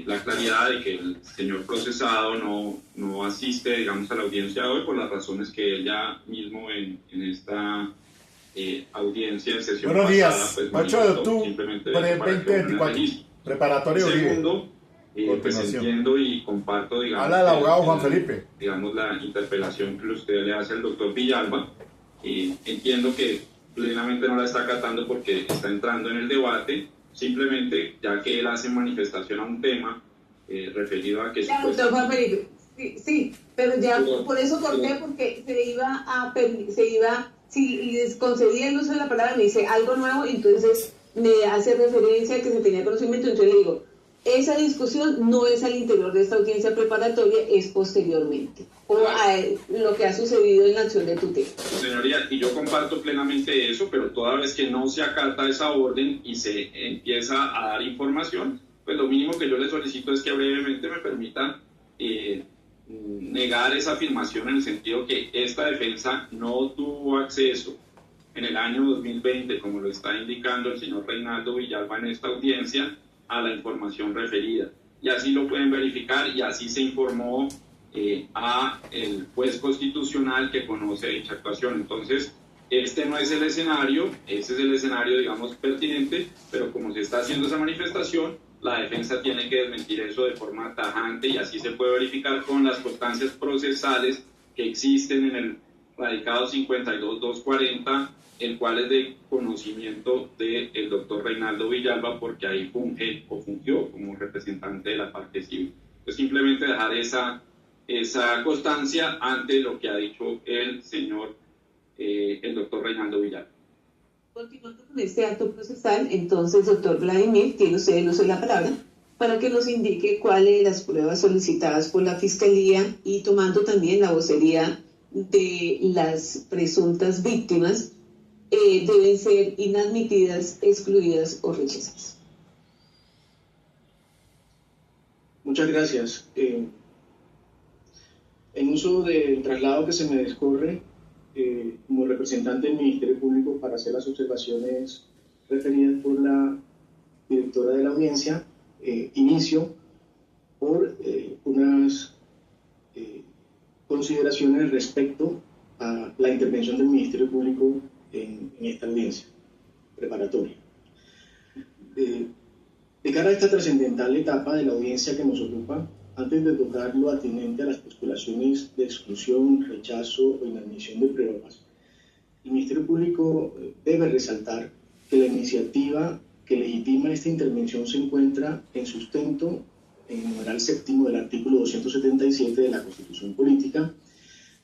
la claridad de que el señor procesado no asiste, digamos, a la audiencia de hoy por las razones que él ya mismo en esta audiencia en sesión Buenos días, pasada, pues, 8 de octubre, 2024, preparatorio jurídico. Segundo, pues entiendo y comparto, digamos, habla el abogado Juan Felipe. Digamos, la interpelación que usted le hace al doctor Villalba. Entiendo que plenamente no la está acatando porque está entrando en el debate, simplemente ya que él hace manifestación a un tema referido a que... Ya, doctor Juan Felipe, sí, pero ya por eso corté, porque si les concedía el uso de la palabra, me dice algo nuevo, entonces me hace referencia a que se tenía conocimiento, entonces le digo, esa discusión no es al interior de esta audiencia preparatoria, es posteriormente, o a lo que ha sucedido en la acción de tutela. Señoría, y yo comparto plenamente eso, pero toda vez que no se acata esa orden y se empieza a dar información, pues lo mínimo que yo le solicito es que brevemente me permita negar esa afirmación en el sentido que esta defensa no tuvo acceso en el año 2020, como lo está indicando el señor Reinaldo Villalba en esta audiencia, a la información referida. Y así lo pueden verificar y así se informó a el juez constitucional que conoce dicha actuación. Entonces, este no es el escenario, ese es el escenario, digamos, pertinente, pero como se está haciendo esa manifestación, la defensa tiene que desmentir eso de forma tajante y así se puede verificar con las constancias procesales que existen en el radicado 52240, el cual es de conocimiento del doctor Reinaldo Villalba, porque ahí fungió como representante de la parte civil. Entonces, simplemente dejar esa constancia ante lo que ha dicho el señor, el doctor Reinaldo Villalba. Continuando con este acto procesal, entonces, doctor Vladimir, tiene usted el uso de la palabra para que nos indique cuáles las pruebas solicitadas por la Fiscalía y tomando también la vocería de las presuntas víctimas deben ser inadmitidas, excluidas o rechazadas. Muchas gracias. En uso del traslado que se me discorre como representante del Ministerio Público para hacer las observaciones referidas por la directora de la audiencia, inicio por unas consideraciones respecto a la intervención del Ministerio Público en esta audiencia preparatoria. De cara a esta trascendental etapa de la audiencia que nos ocupa, antes de tocar lo atinente a las postulaciones de exclusión, rechazo o inadmisión de pruebas, el Ministerio Público debe resaltar que la iniciativa que legitima esta intervención se encuentra en sustento en el numeral séptimo del artículo 277 de la Constitución Política,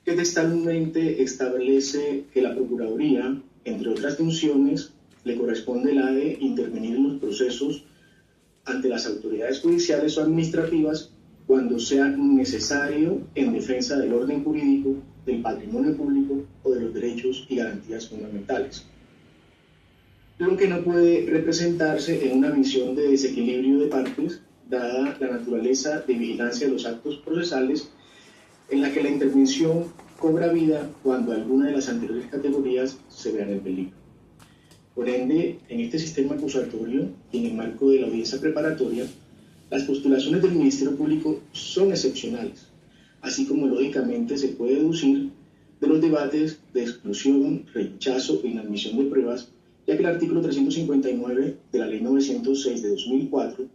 que textualmente establece que la Procuraduría, entre otras funciones, le corresponde la de intervenir en los procesos ante las autoridades judiciales o administrativas cuando sea necesario en defensa del orden jurídico, del patrimonio público o de los derechos y garantías fundamentales. Lo que no puede representarse en una visión de desequilibrio de partes, dada la naturaleza de vigilancia de los actos procesales, en la que la intervención cobra vida cuando alguna de las anteriores categorías se vean en peligro. Por ende, en este sistema acusatorio y en el marco de la audiencia preparatoria, las postulaciones del Ministerio Público son excepcionales, así como lógicamente se puede deducir de los debates de exclusión, rechazo e inadmisión de pruebas, ya que el artículo 359 de la Ley 906 de 2004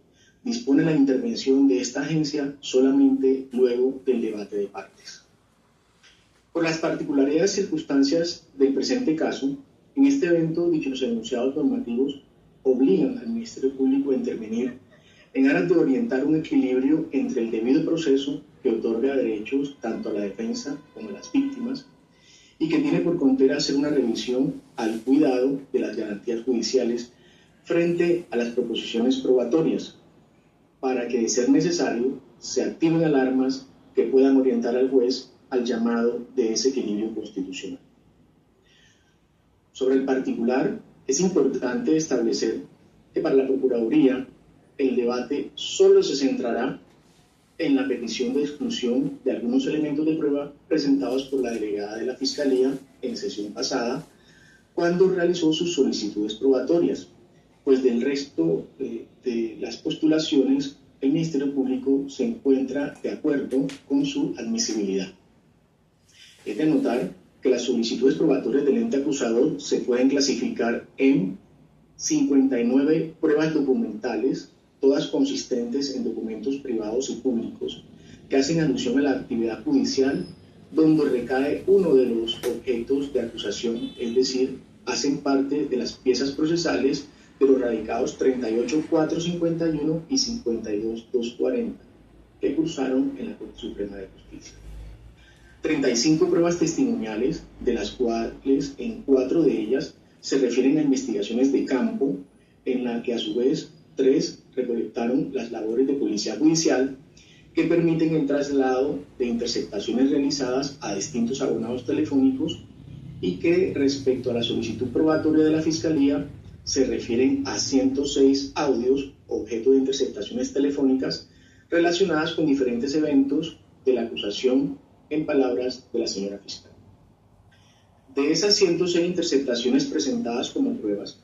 dispone la intervención de esta agencia solamente luego del debate de partes. Por las particularidades circunstancias del presente caso, en este evento dichos enunciados normativos obligan al Ministerio Público a intervenir en aras de orientar un equilibrio entre el debido proceso que otorga derechos tanto a la defensa como a las víctimas y que tiene por contera hacer una revisión al cuidado de las garantías judiciales frente a las proposiciones probatorias, para que, de ser necesario, se activen alarmas que puedan orientar al juez al llamado de ese equilibrio constitucional. Sobre el particular, es importante establecer que para la Procuraduría el debate solo se centrará en la petición de exclusión de algunos elementos de prueba presentados por la delegada de la Fiscalía en sesión pasada, cuando realizó sus solicitudes probatorias, pues del resto de las postulaciones el Ministerio Público se encuentra de acuerdo con su admisibilidad. Es de notar que las solicitudes probatorias del ente acusador se pueden clasificar en 59 pruebas documentales, todas consistentes en documentos privados y públicos, que hacen alusión a la actividad judicial donde recae uno de los objetos de acusación, es decir, hacen parte de las piezas procesales de los radicados 38.451 y 52.240, que cursaron en la Corte Suprema de Justicia. 35 pruebas testimoniales, de las cuales en 4 de ellas se refieren a investigaciones de campo, en la que a su vez 3 recolectaron las labores de policía judicial que permiten el traslado de interceptaciones realizadas a distintos abonados telefónicos y que respecto a la solicitud probatoria de la Fiscalía se refieren a 106 audios objeto de interceptaciones telefónicas relacionadas con diferentes eventos de la acusación, en palabras de la señora fiscal. De esas 106 interceptaciones presentadas como pruebas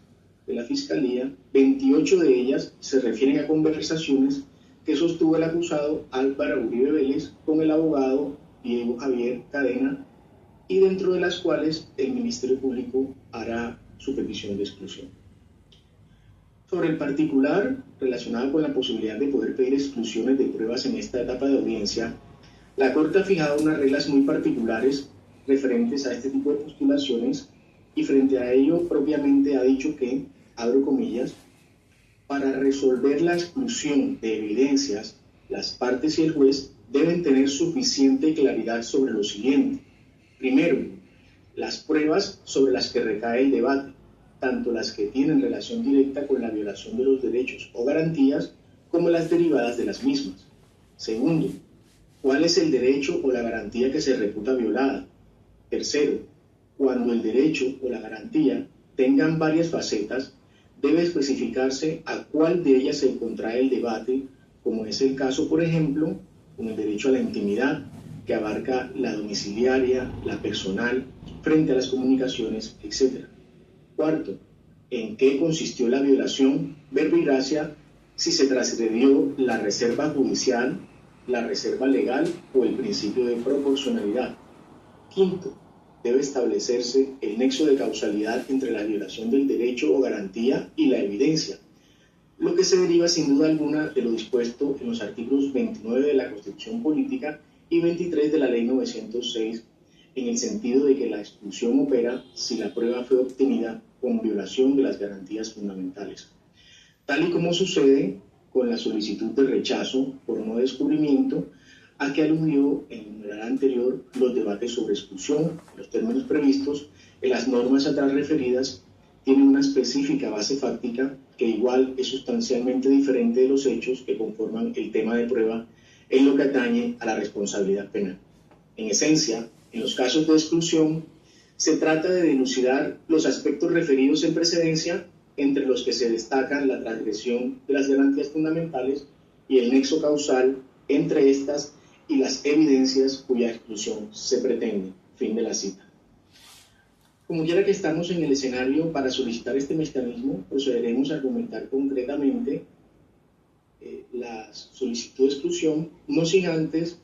de la Fiscalía, 28 de ellas se refieren a conversaciones que sostuvo el acusado Álvaro Uribe Vélez con el abogado Diego Javier Cadena, y dentro de las cuales el Ministerio Público hará su petición de exclusión. Sobre el particular relacionado con la posibilidad de poder pedir exclusiones de pruebas en esta etapa de audiencia, la Corte ha fijado unas reglas muy particulares referentes a este tipo de postulaciones y frente a ello propiamente ha dicho que, abro comillas, para resolver la exclusión de evidencias, las partes y el juez deben tener suficiente claridad sobre lo siguiente. Primero, las pruebas sobre las que recae el debate, tanto las que tienen relación directa con la violación de los derechos o garantías, como las derivadas de las mismas. Segundo, ¿cuál es el derecho o la garantía que se reputa violada? Tercero, cuando el derecho o la garantía tengan varias facetas, debe especificarse a cuál de ellas se contrae el debate, como es el caso, por ejemplo, con el derecho a la intimidad, que abarca la domiciliaria, la personal, frente a las comunicaciones, etc. Cuarto, ¿en qué consistió la violación, verbo y gracia, si se transgredió la reserva judicial, la reserva legal o el principio de proporcionalidad? Quinto, debe establecerse el nexo de causalidad entre la violación del derecho o garantía y la evidencia, lo que se deriva sin duda alguna de lo dispuesto en los artículos 29 de la Constitución Política y 23 de la Ley 906, en el sentido de que la exclusión opera si la prueba fue obtenida con violación de las garantías fundamentales, tal y como sucede con la solicitud de rechazo por no descubrimiento, a que aludió en el anterior los debates sobre exclusión. Los términos previstos en las normas atrás referidas tienen una específica base fáctica que igual es sustancialmente diferente de los hechos que conforman el tema de prueba en lo que atañe a la responsabilidad penal. En esencia, en los casos de exclusión, se trata de dilucidar los aspectos referidos en precedencia, entre los que se destacan la transgresión de las garantías fundamentales y el nexo causal entre estas y las evidencias cuya exclusión se pretende. Fin de la cita. Como quiera que estamos en el escenario para solicitar este mecanismo, procederemos a argumentar concretamente la solicitud de exclusión, no sin antes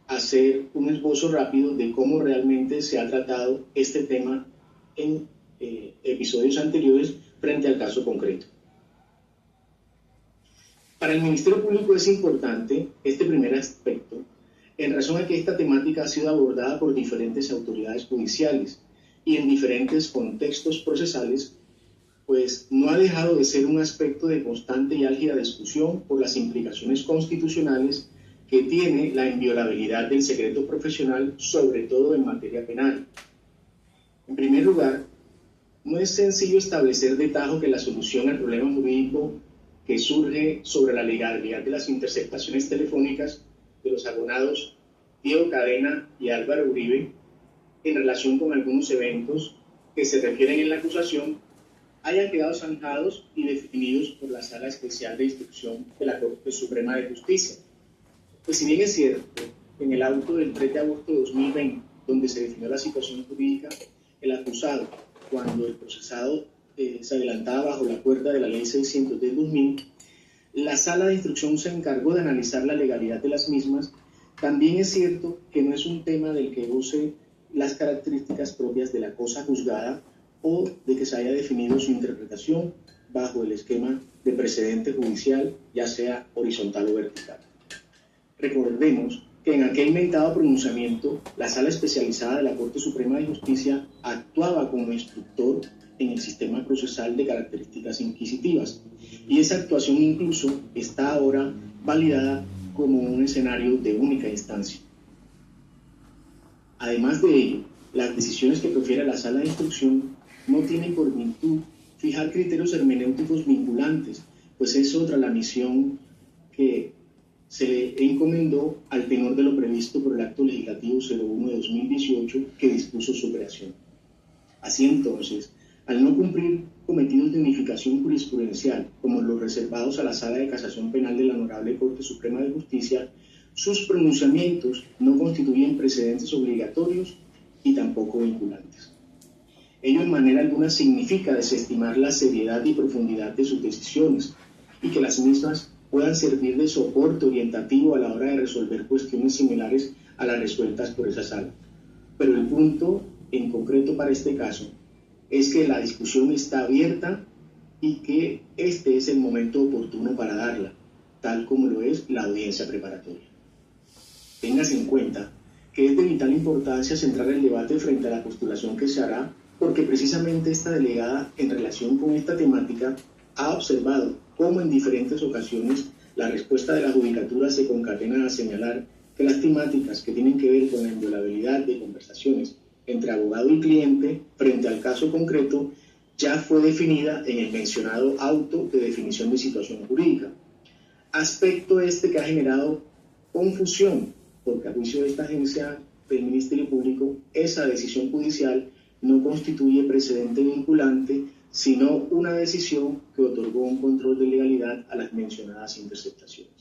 hacer un esbozo rápido de cómo realmente se ha tratado este tema en episodios anteriores frente al caso concreto. Para el Ministerio Público es importante este primer aspecto, en razón a que esta temática ha sido abordada por diferentes autoridades judiciales y en diferentes contextos procesales, pues no ha dejado de ser un aspecto de constante y álgida discusión por las implicaciones constitucionales que tiene la inviolabilidad del secreto profesional, sobre todo en materia penal. En primer lugar, no es sencillo establecer de tajo que la solución al problema jurídico que surge sobre la legalidad de las interceptaciones telefónicas de los abonados Diego Cadena y Álvaro Uribe en relación con algunos eventos que se refieren en la acusación hayan quedado zanjados y definidos por la Sala Especial de Instrucción de la Corte Suprema de Justicia. Pues si bien es cierto, en el auto del 3 de agosto de 2020, donde se definió la situación jurídica, el acusado, cuando el procesado se adelantaba bajo la cuerda de la Ley 600 del 2000, La sala de instrucción se encargó de analizar la legalidad de las mismas. También es cierto que no es un tema del que goce las características propias de la cosa juzgada o de que se haya definido su interpretación bajo el esquema de precedente judicial, ya sea horizontal o vertical. Recordemos que en aquel mentado pronunciamiento, la Sala Especializada de la Corte Suprema de Justicia actuaba como instructor en el sistema procesal de características inquisitivas, y esa actuación incluso está ahora validada como un escenario de única instancia. Además de ello, las decisiones que profiere la Sala de Instrucción no tienen por virtud fijar criterios hermenéuticos vinculantes, pues es otra la misión que se le encomendó al tenor de lo previsto por el Acto Legislativo 01 de 2018 que dispuso su creación. Así entonces, al no cumplir cometidos de unificación jurisprudencial, como los reservados a la Sala de Casación Penal de la Honorable Corte Suprema de Justicia, sus pronunciamientos no constituyen precedentes obligatorios y tampoco vinculantes. Ello en manera alguna significa desestimar la seriedad y profundidad de sus decisiones y que las mismas puedan servir de soporte orientativo a la hora de resolver cuestiones similares a las resueltas por esa sala. Pero el punto en concreto para este caso es que la discusión está abierta y que este es el momento oportuno para darla, tal como lo es la audiencia preparatoria. Téngase en cuenta que es de vital importancia centrar el debate frente a la postulación que se hará, porque precisamente esta delegada en relación con esta temática ha observado cómo en diferentes ocasiones la respuesta de la judicatura se concatena a señalar que las temáticas que tienen que ver con la inviolabilidad de conversaciones entre abogado y cliente frente al caso concreto ya fue definida en el mencionado auto de definición de situación jurídica. Aspecto este que ha generado confusión, porque a juicio de esta agencia del Ministerio Público, esa decisión judicial no constituye precedente vinculante, sino una decisión que otorgó un control de legalidad a las mencionadas interceptaciones.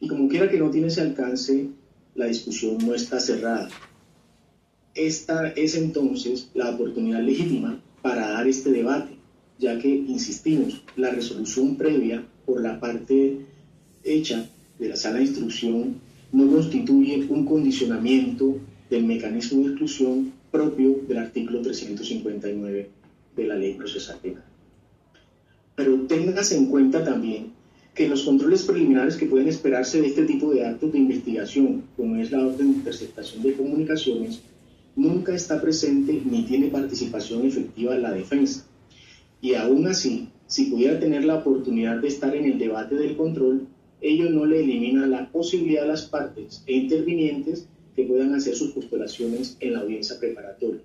Y como quiera que no tiene ese alcance, la discusión no está cerrada. Esta es entonces la oportunidad legítima para dar este debate, ya que, insistimos, la resolución previa por la parte hecha de la Sala de Instrucción no constituye un condicionamiento del mecanismo de exclusión propio del artículo 359 de la Ley Procesal Penal. Pero téngase en cuenta también que los controles preliminares que pueden esperarse de este tipo de actos de investigación, como es la orden de interceptación de comunicaciones, nunca está presente ni tiene participación efectiva en la defensa. Y aún así, si pudiera tener la oportunidad de estar en el debate del control, ello no le elimina la posibilidad a las partes e intervinientes que puedan hacer sus postulaciones en la audiencia preparatoria,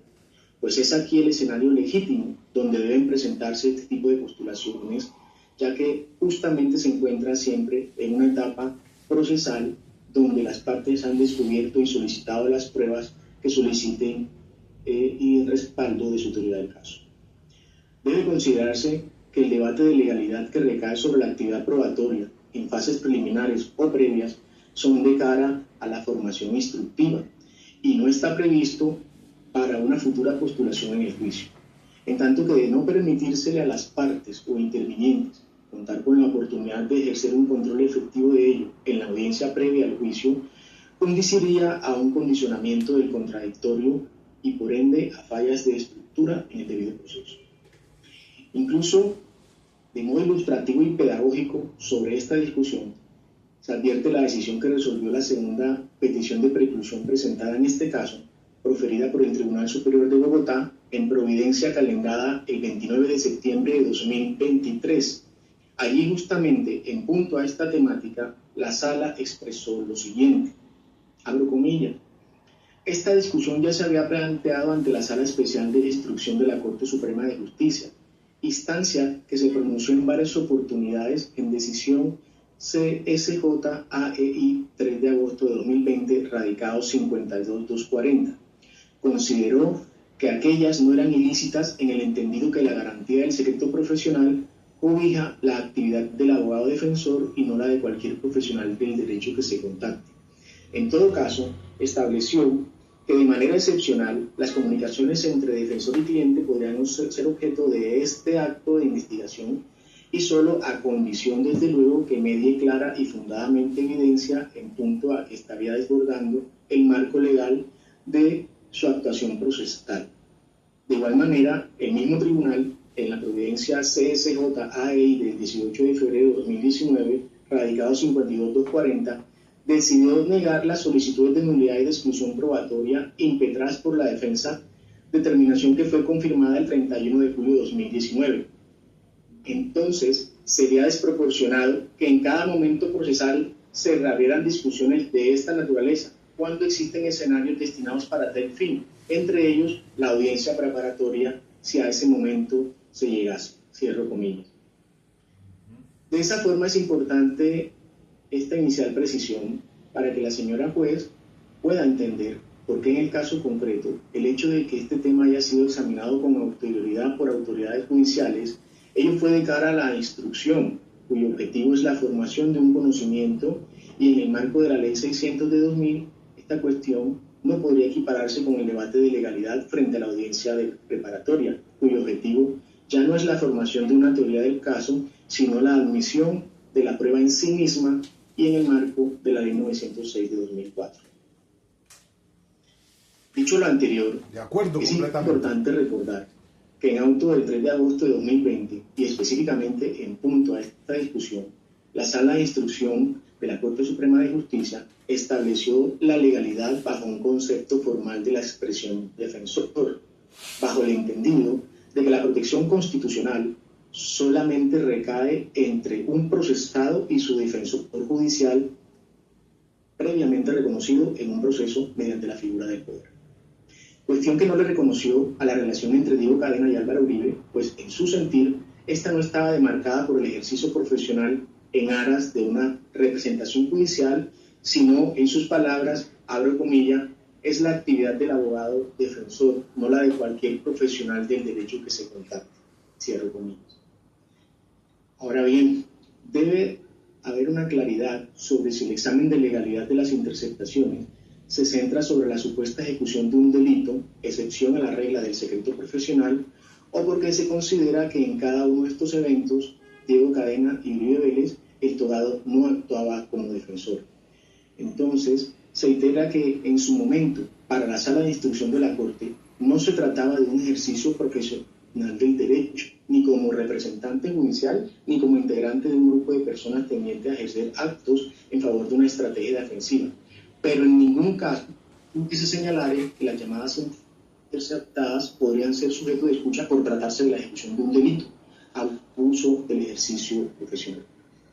pues es aquí el escenario legítimo donde deben presentarse este tipo de postulaciones, ya que justamente se encuentra siempre en una etapa procesal donde las partes han descubierto y solicitado las pruebas que soliciten y el respaldo de su autoridad del caso. Debe considerarse que el debate de legalidad que recae sobre la actividad probatoria en fases preliminares o previas son de cara a la formación instructiva y no está previsto para una futura postulación en el juicio, en tanto que de no permitírsele a las partes o intervinientes contar con la oportunidad de ejercer un control efectivo de ello en la audiencia previa al juicio, conduciría a un condicionamiento del contradictorio y por ende a fallas de estructura en el debido proceso. Incluso, de modo ilustrativo y pedagógico sobre esta discusión, se advierte la decisión que resolvió la segunda petición de preclusión presentada en este caso, proferida por el Tribunal Superior de Bogotá en providencia calendada el 29 de septiembre de 2023. Allí justamente, en punto a esta temática, la Sala expresó lo siguiente, abro comillas: esta discusión ya se había planteado ante la Sala Especial de Instrucción de la Corte Suprema de Justicia, instancia que se pronunció en varias oportunidades en decisión CSJ-AEI 3 de agosto de 2020, radicado 52240. Consideró que aquellas no eran ilícitas en el entendido que la garantía del secreto profesional cobija la actividad del abogado defensor y no la de cualquier profesional del derecho que se contacte. En todo caso, estableció que de manera excepcional las comunicaciones entre defensor y cliente podrían ser objeto de este acto de investigación y solo a condición, desde luego, que medie clara y fundadamente evidencia en punto a que estaría desbordando el marco legal de su actuación procesal. De igual manera, el mismo tribunal, en la providencia CSJ-AEI del 18 de febrero de 2019, radicado 52240, decidió negar las solicitudes de nulidad y de exclusión probatoria impetradas por la defensa, determinación que fue confirmada el 31 de julio de 2019. Entonces, sería desproporcionado que en cada momento procesal se reabrieran discusiones de esta naturaleza, cuando existen escenarios destinados para tal fin, entre ellos la audiencia preparatoria, si a ese momento se llegase. Cierro comillas. De esa forma es importante esta inicial precisión para que la señora juez pueda entender por qué en el caso concreto el hecho de que este tema haya sido examinado con anterioridad por autoridades judiciales, ello fue de cara a la instrucción, cuyo objetivo es la formación de un conocimiento, y en el marco de la Ley 600 de 2000, esta cuestión no podría equipararse con el debate de legalidad frente a la audiencia preparatoria, cuyo objetivo ya no es la formación de una teoría del caso, sino la admisión de la prueba en sí misma y en el marco de la Ley 906 de 2004. Dicho lo anterior, es importante recordar que en auto del 3 de agosto de 2020, y específicamente en punto a esta discusión, la Sala de Instrucción de la Corte Suprema de Justicia estableció la legalidad bajo un concepto formal de la expresión defensor, bajo el entendido de que la protección constitucional solamente recae entre un procesado y su defensor judicial previamente reconocido en un proceso mediante la figura del poder. Cuestión que no le reconoció a la relación entre Diego Cadena y Álvaro Uribe, pues en su sentir, esta no estaba demarcada por el ejercicio profesional en aras de una representación judicial, sino, en sus palabras, abro comillas, es la actividad del abogado defensor, no la de cualquier profesional del derecho que se contacte, cierro comillas. Ahora bien, debe haber una claridad sobre si el examen de legalidad de las interceptaciones se centra sobre la supuesta ejecución de un delito, excepción a la regla del secreto profesional, o porque se considera que en cada uno de estos eventos, Diego Cadena y Uribe Vélez, el togado no actuaba como defensor. Entonces, se integra que en su momento, para la Sala de Instrucción de la Corte, no se trataba de un ejercicio profesional del derecho, ni como representante judicial, ni como integrante de un grupo de personas tendientes a ejercer actos en favor de una estrategia defensiva. Pero en ningún caso que se señalare que las llamadas interceptadas podrían ser sujeto de escucha por tratarse de la ejecución de un delito, abuso del ejercicio profesional.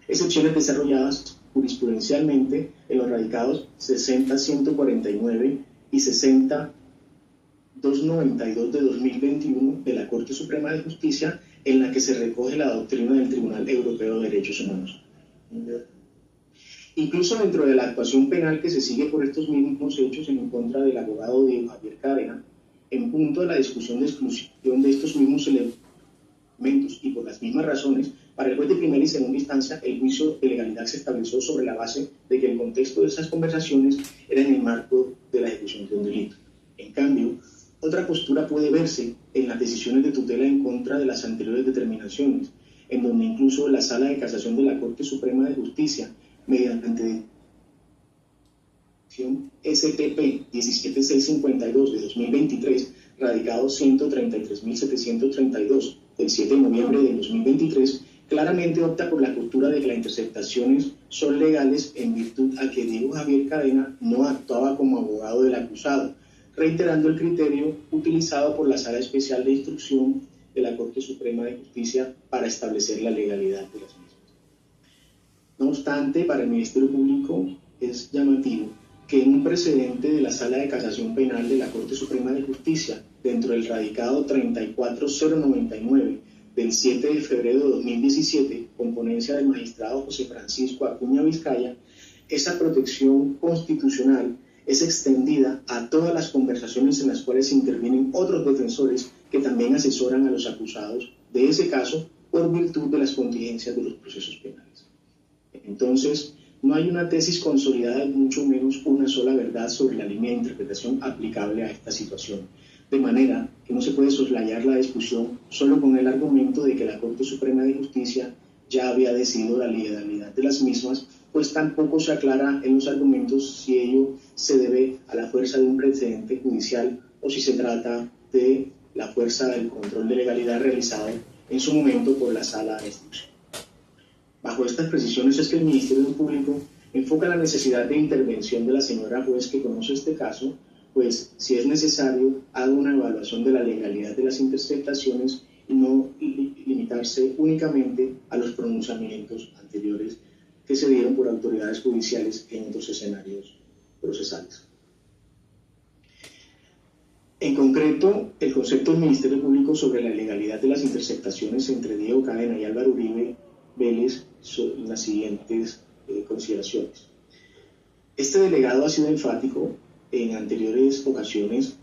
Excepciones desarrolladas jurisprudencialmente en los radicados 60-149 y 60-292 de 2021 de la Corte Suprema de Justicia, en la que se recoge la doctrina del Tribunal Europeo de Derechos Humanos. Incluso dentro de la actuación penal que se sigue por estos mismos hechos en contra del abogado Diego Javier Cadena, en punto de la discusión de exclusión de estos mismos elementos y por las mismas razones, para el juez de primera y segunda instancia, el juicio de legalidad se estableció sobre la base de que el contexto de esas conversaciones era en el marco de la ejecución de un delito. En cambio, otra postura puede verse en las decisiones de tutela en contra de las anteriores determinaciones, en donde incluso la Sala de Casación de la Corte Suprema de Justicia, mediante STP 17652 de 2023, radicado 133.732 del 7 de noviembre de 2023, claramente opta por la postura de que las interceptaciones son legales en virtud a que Diego Javier Cadena no actuaba como abogado del acusado, reiterando el criterio utilizado por la Sala Especial de Instrucción de la Corte Suprema de Justicia para establecer la legalidad de las mismas. No obstante, para el Ministerio Público es llamativo que en un precedente de la Sala de Casación Penal de la Corte Suprema de Justicia, dentro del radicado 34099 del 7 de febrero de 2017, con ponencia del magistrado José Francisco Acuña Vizcaya, esa protección constitucional es extendida a todas las conversaciones en las cuales intervienen otros defensores que también asesoran a los acusados de ese caso por virtud de las contingencias de los procesos penales. Entonces, no hay una tesis consolidada y mucho menos una sola verdad sobre la línea de interpretación aplicable a esta situación, de manera que no se puede soslayar la discusión solo con el argumento de que la Corte Suprema de Justicia ya había decidido la legalidad de las mismas, pues tampoco se aclara en los argumentos si ello se debe a la fuerza de un precedente judicial o si se trata de la fuerza del control de legalidad realizado en su momento por la Sala de Instrucción. Bajo estas precisiones es que el Ministerio Público enfoca la necesidad de intervención de la señora juez que conoce este caso, pues si es necesario haga una evaluación de la legalidad de las interceptaciones y no limitarse únicamente a los pronunciamientos anteriores que se dieron por autoridades judiciales en otros escenarios procesales. En concreto, el concepto del Ministerio Público sobre la legalidad de las interceptaciones entre Diego Cadena y Álvaro Uribe Vélez son las siguientes consideraciones. Este delegado ha sido enfático en anteriores ocasiones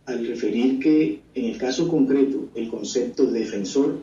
al referir que en el caso concreto el concepto de defensor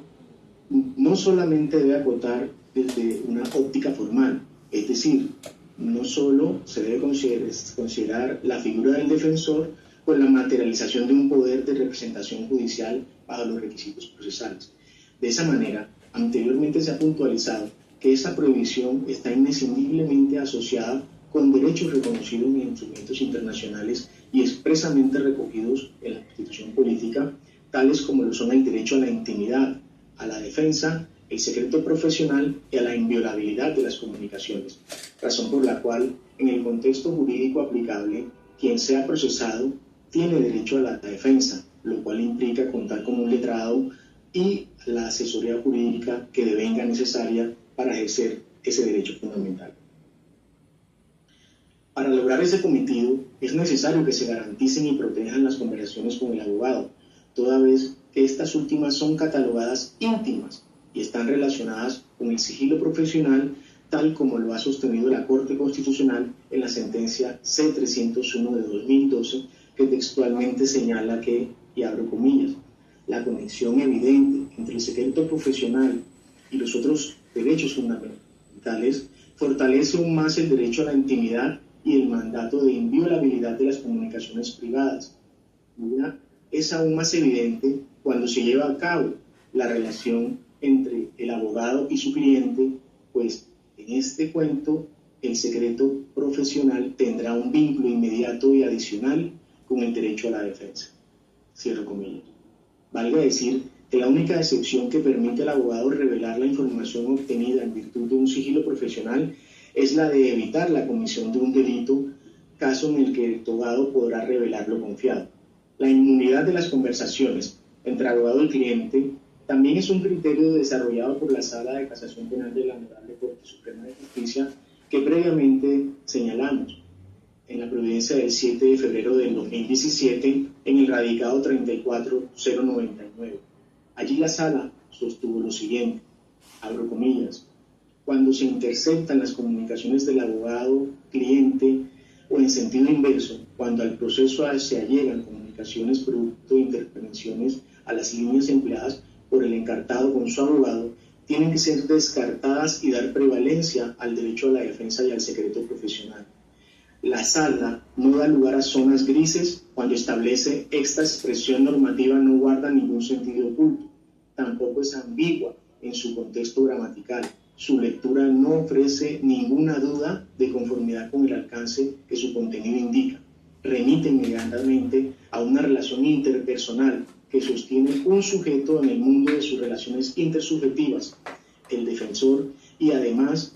no solamente debe acotar desde una óptica formal, es decir, no solo se debe considerar la figura del defensor con la materialización de un poder de representación judicial bajo los requisitos procesales. De esa manera, anteriormente se ha puntualizado que esa prohibición está inescindiblemente asociada con derechos reconocidos en instrumentos internacionales y expresamente recogidos en la Constitución política, tales como lo son el derecho a la intimidad, a la defensa, el secreto profesional y a la inviolabilidad de las comunicaciones, razón por la cual, en el contexto jurídico aplicable, quien sea procesado tiene derecho a la defensa, lo cual implica contar con un letrado y la asesoría jurídica que devenga necesaria para ejercer ese derecho fundamental. Para lograr ese cometido es necesario que se garanticen y protejan las conversaciones con el abogado, toda vez que estas últimas son catalogadas íntimas y están relacionadas con el sigilo profesional, tal como lo ha sostenido la Corte Constitucional en la sentencia C-301 de 2012, que textualmente señala que, y abro comillas, la conexión evidente entre el secreto profesional y los otros derechos fundamentales fortalece aún más el derecho a la intimidad y el mandato de inviolabilidad de las comunicaciones privadas. Es aún más evidente cuando se lleva a cabo la relación entre el abogado y su cliente, pues en este cuento el secreto profesional tendrá un vínculo inmediato y adicional con el derecho a la defensa. Cierro comillas. Valga decir que la única excepción que permite al abogado revelar la información obtenida en virtud de un sigilo profesional es la de evitar la comisión de un delito, caso en el que el togado podrá revelar lo confiado. La inmunidad de las conversaciones entre abogado y cliente también es un criterio desarrollado por la Sala de Casación Penal de la Honorable Corte Suprema de Justicia que previamente señalamos en la providencia del 7 de febrero del 2017 en el radicado 34099. Allí la Sala sostuvo lo siguiente, abro comillas, cuando se interceptan las comunicaciones del abogado, cliente o en sentido inverso, cuando al proceso se allegan comunicaciones producto de intervenciones a las líneas empleadas por el encartado con su abogado, tienen que ser descartadas y dar prevalencia al derecho a la defensa y al secreto profesional. La Sala no da lugar a zonas grises cuando establece esta expresión normativa no guarda ningún sentido oculto, tampoco es ambigua en su contexto gramatical. Su lectura no ofrece ninguna duda de conformidad con el alcance que su contenido indica. Remite inmediatamente a una relación interpersonal que sostiene un sujeto en el mundo de sus relaciones intersubjetivas, el defensor, y además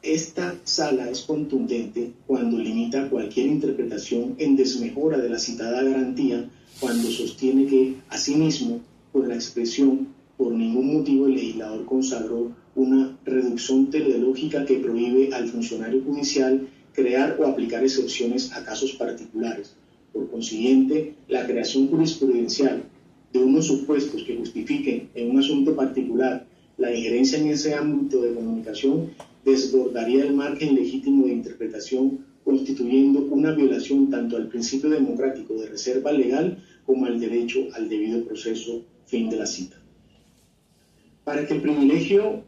esta Sala es contundente cuando limita cualquier interpretación en desmejora de la citada garantía, cuando sostiene que, asimismo, por la expresión, por ningún motivo el legislador consagró una reducción teleológica que prohíbe al funcionario judicial crear o aplicar excepciones a casos particulares. Por consiguiente, la creación jurisprudencial de unos supuestos que justifiquen en un asunto particular la injerencia en ese ámbito de comunicación desbordaría el margen legítimo de interpretación, constituyendo una violación tanto al principio democrático de reserva legal como al derecho al debido proceso. Fin de la cita. Para que el privilegio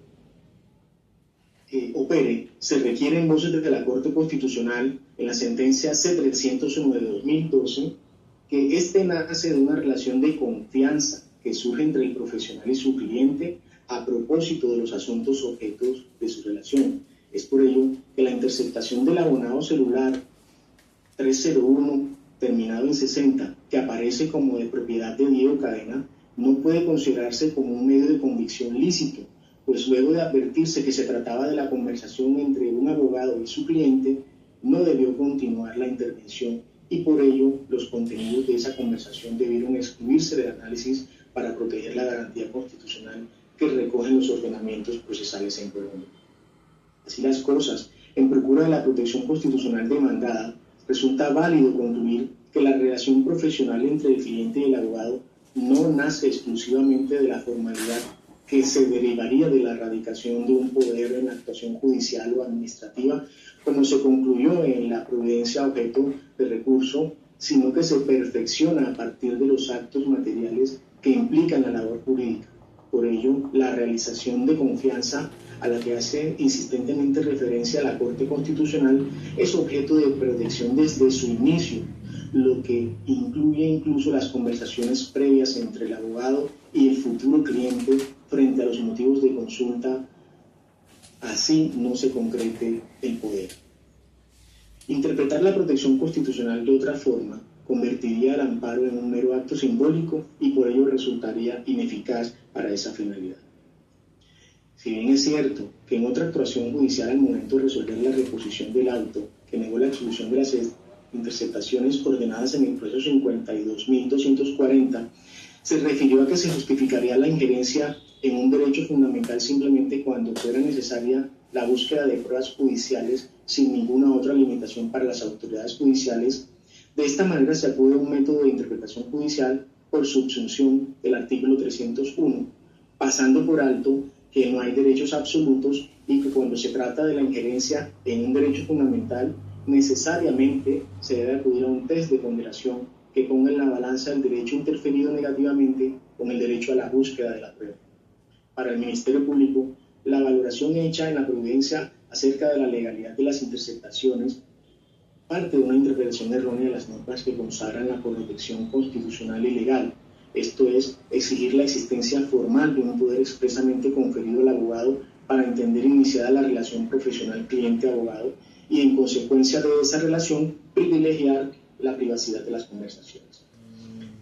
opere, se requieren voces desde la Corte Constitucional en la sentencia C-301 de 2012, que nace de una relación de confianza que surge entre el profesional y su cliente, a propósito de los asuntos objetos de su relación. Es por ello que la interceptación del abonado celular 301 terminado en 60, que aparece como de propiedad de Diego Cadena, no puede considerarse como un medio de convicción lícito, pues luego de advertirse que se trataba de la conversación entre un abogado y su cliente, no debió continuar la intervención y por ello los contenidos de esa conversación debieron excluirse del análisis para proteger la garantía constitucional que recogen los ordenamientos procesales en Colombia. Así las cosas, en procura de la protección constitucional demandada, resulta válido concluir que la relación profesional entre el cliente y el abogado no nace exclusivamente de la formalidad que se derivaría de la erradicación de un poder en la actuación judicial o administrativa, como se concluyó en la providencia objeto de recurso, sino que se perfecciona a partir de los actos materiales que implican la labor jurídica. Por ello, la realización de confianza a la que hace insistentemente referencia la Corte Constitucional es objeto de protección desde su inicio, lo que incluye incluso las conversaciones previas entre el abogado y el futuro cliente frente a los motivos de consulta, así no se concrete el poder. Interpretar la protección constitucional de otra forma convertiría al amparo en un mero acto simbólico y por ello resultaría ineficaz para esa finalidad. Si bien es cierto que en otra actuación judicial al momento de resolver la reposición del auto que negó la exclusión de las interceptaciones ordenadas en el proceso 52.240, se refirió a que se justificaría la injerencia en un derecho fundamental simplemente cuando fuera necesaria la búsqueda de pruebas judiciales sin ninguna otra limitación para las autoridades judiciales. De esta manera se acude a un método de interpretación judicial por subsunción del artículo 301, pasando por alto que no hay derechos absolutos y que cuando se trata de la injerencia en un derecho fundamental, necesariamente se debe acudir a un test de ponderación que ponga en la balanza el derecho interferido negativamente con el derecho a la búsqueda de la prueba. Para el Ministerio Público, la valoración hecha en la providencia acerca de la legalidad de las interceptaciones parte de una interpretación errónea de las normas que consagran la protección constitucional y legal, esto es, exigir la existencia formal de un poder expresamente conferido al abogado para entender iniciada la relación profesional cliente-abogado y en consecuencia de esa relación privilegiar la privacidad de las conversaciones.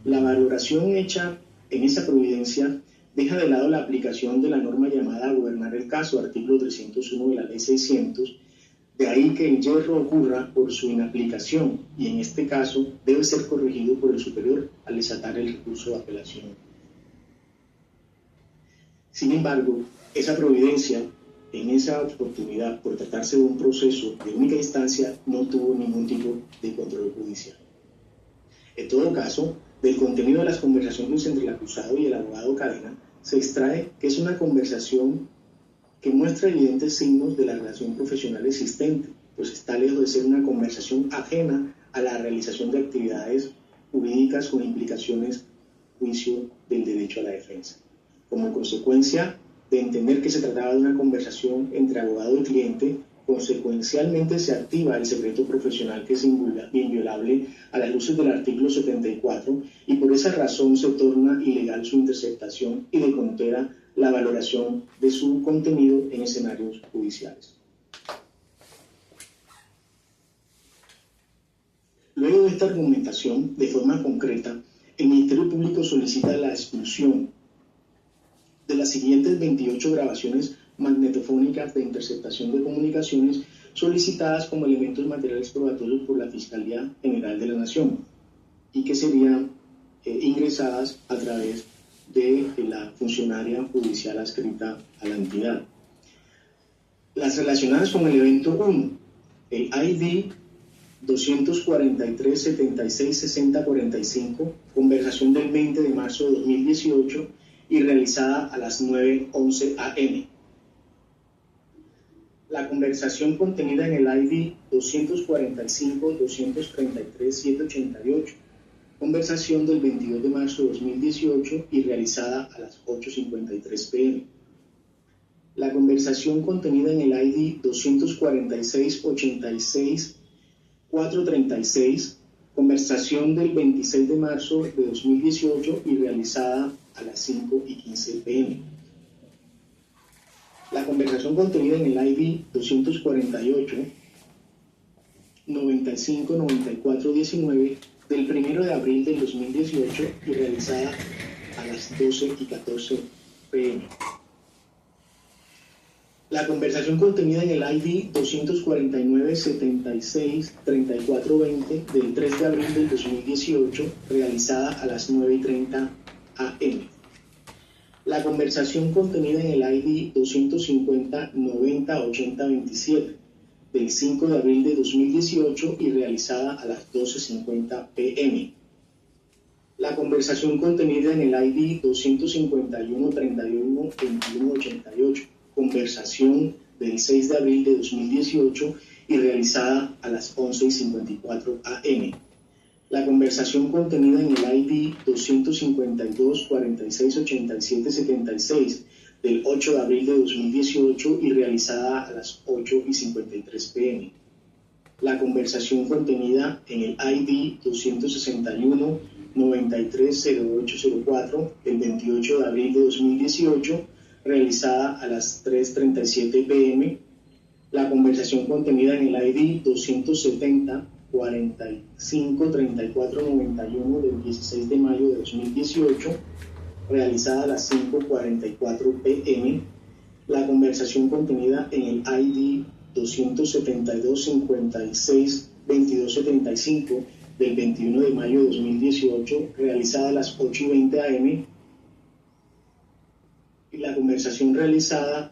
La valoración hecha en esa providencia deja de lado la aplicación de la norma llamada gobernar el caso, artículo 301 de la ley 600, de ahí que el yerro ocurra por su inaplicación y en este caso debe ser corregido por el superior al desatar el recurso de apelación. Sin embargo, esa providencia en esa oportunidad, por tratarse de un proceso de única instancia, no tuvo ningún tipo de control judicial. En todo caso, del contenido de las conversaciones entre el acusado y el abogado Cadena, se extrae que es una conversación que muestra evidentes signos de la relación profesional existente, pues está lejos de ser una conversación ajena a la realización de actividades jurídicas con implicaciones juicio del derecho a la defensa. Como consecuencia de entender que se trataba de una conversación entre abogado y cliente, consecuencialmente se activa el secreto profesional que es inviolable a las luces del artículo 74 y por esa razón se torna ilegal su interceptación y descontera la valoración de su contenido en escenarios judiciales. Luego de esta argumentación, de forma concreta, el Ministerio Público solicita la exclusión de las siguientes 28 grabaciones magnetofónicas de interceptación de comunicaciones solicitadas como elementos materiales probatorios por la Fiscalía General de la Nación y que serían ingresadas a través de la funcionaria judicial adscrita a la entidad. Las relacionadas con el evento 1, el ID 243-76-60-45, conversación del 20 de marzo de 2018 y realizada a las 9:11 am. La conversación contenida en el ID 245-233-788, conversación del 22 de marzo de 2018 y realizada a las 8:53 pm. La conversación contenida en el ID 246-86-436, conversación del 26 de marzo de 2018 y realizada a las 5:15 pm. La conversación contenida en el ID 248 959419 del 1 de abril del 2018 y realizada a las 12:14 p.m. La conversación contenida en el ID 249-76-3420 del 3 de abril del 2018, realizada a las 9:30 a.m. La conversación contenida en el ID 250-90-80-27 del 5 de abril de 2018 y realizada a las 12:50 p.m. La conversación contenida en el ID 251-31-21-88, conversación del 6 de abril de 2018 y realizada a las 11:54 a.m. La conversación contenida en el ID 252-46-87-76 del 8 de abril de 2018 y realizada a las 8:53 p.m. La conversación contenida en el ID 261-930804 del 28 de abril de 2018 realizada a las 3:37 p.m. La conversación contenida en el ID 270-45-3491 del 16 de mayo de 2018 realizada a las 5:44 p.m. La conversación contenida en el ID 272-56-2275 del 21 de mayo de 2018 realizada a las 8:20 a.m. y la conversación realizada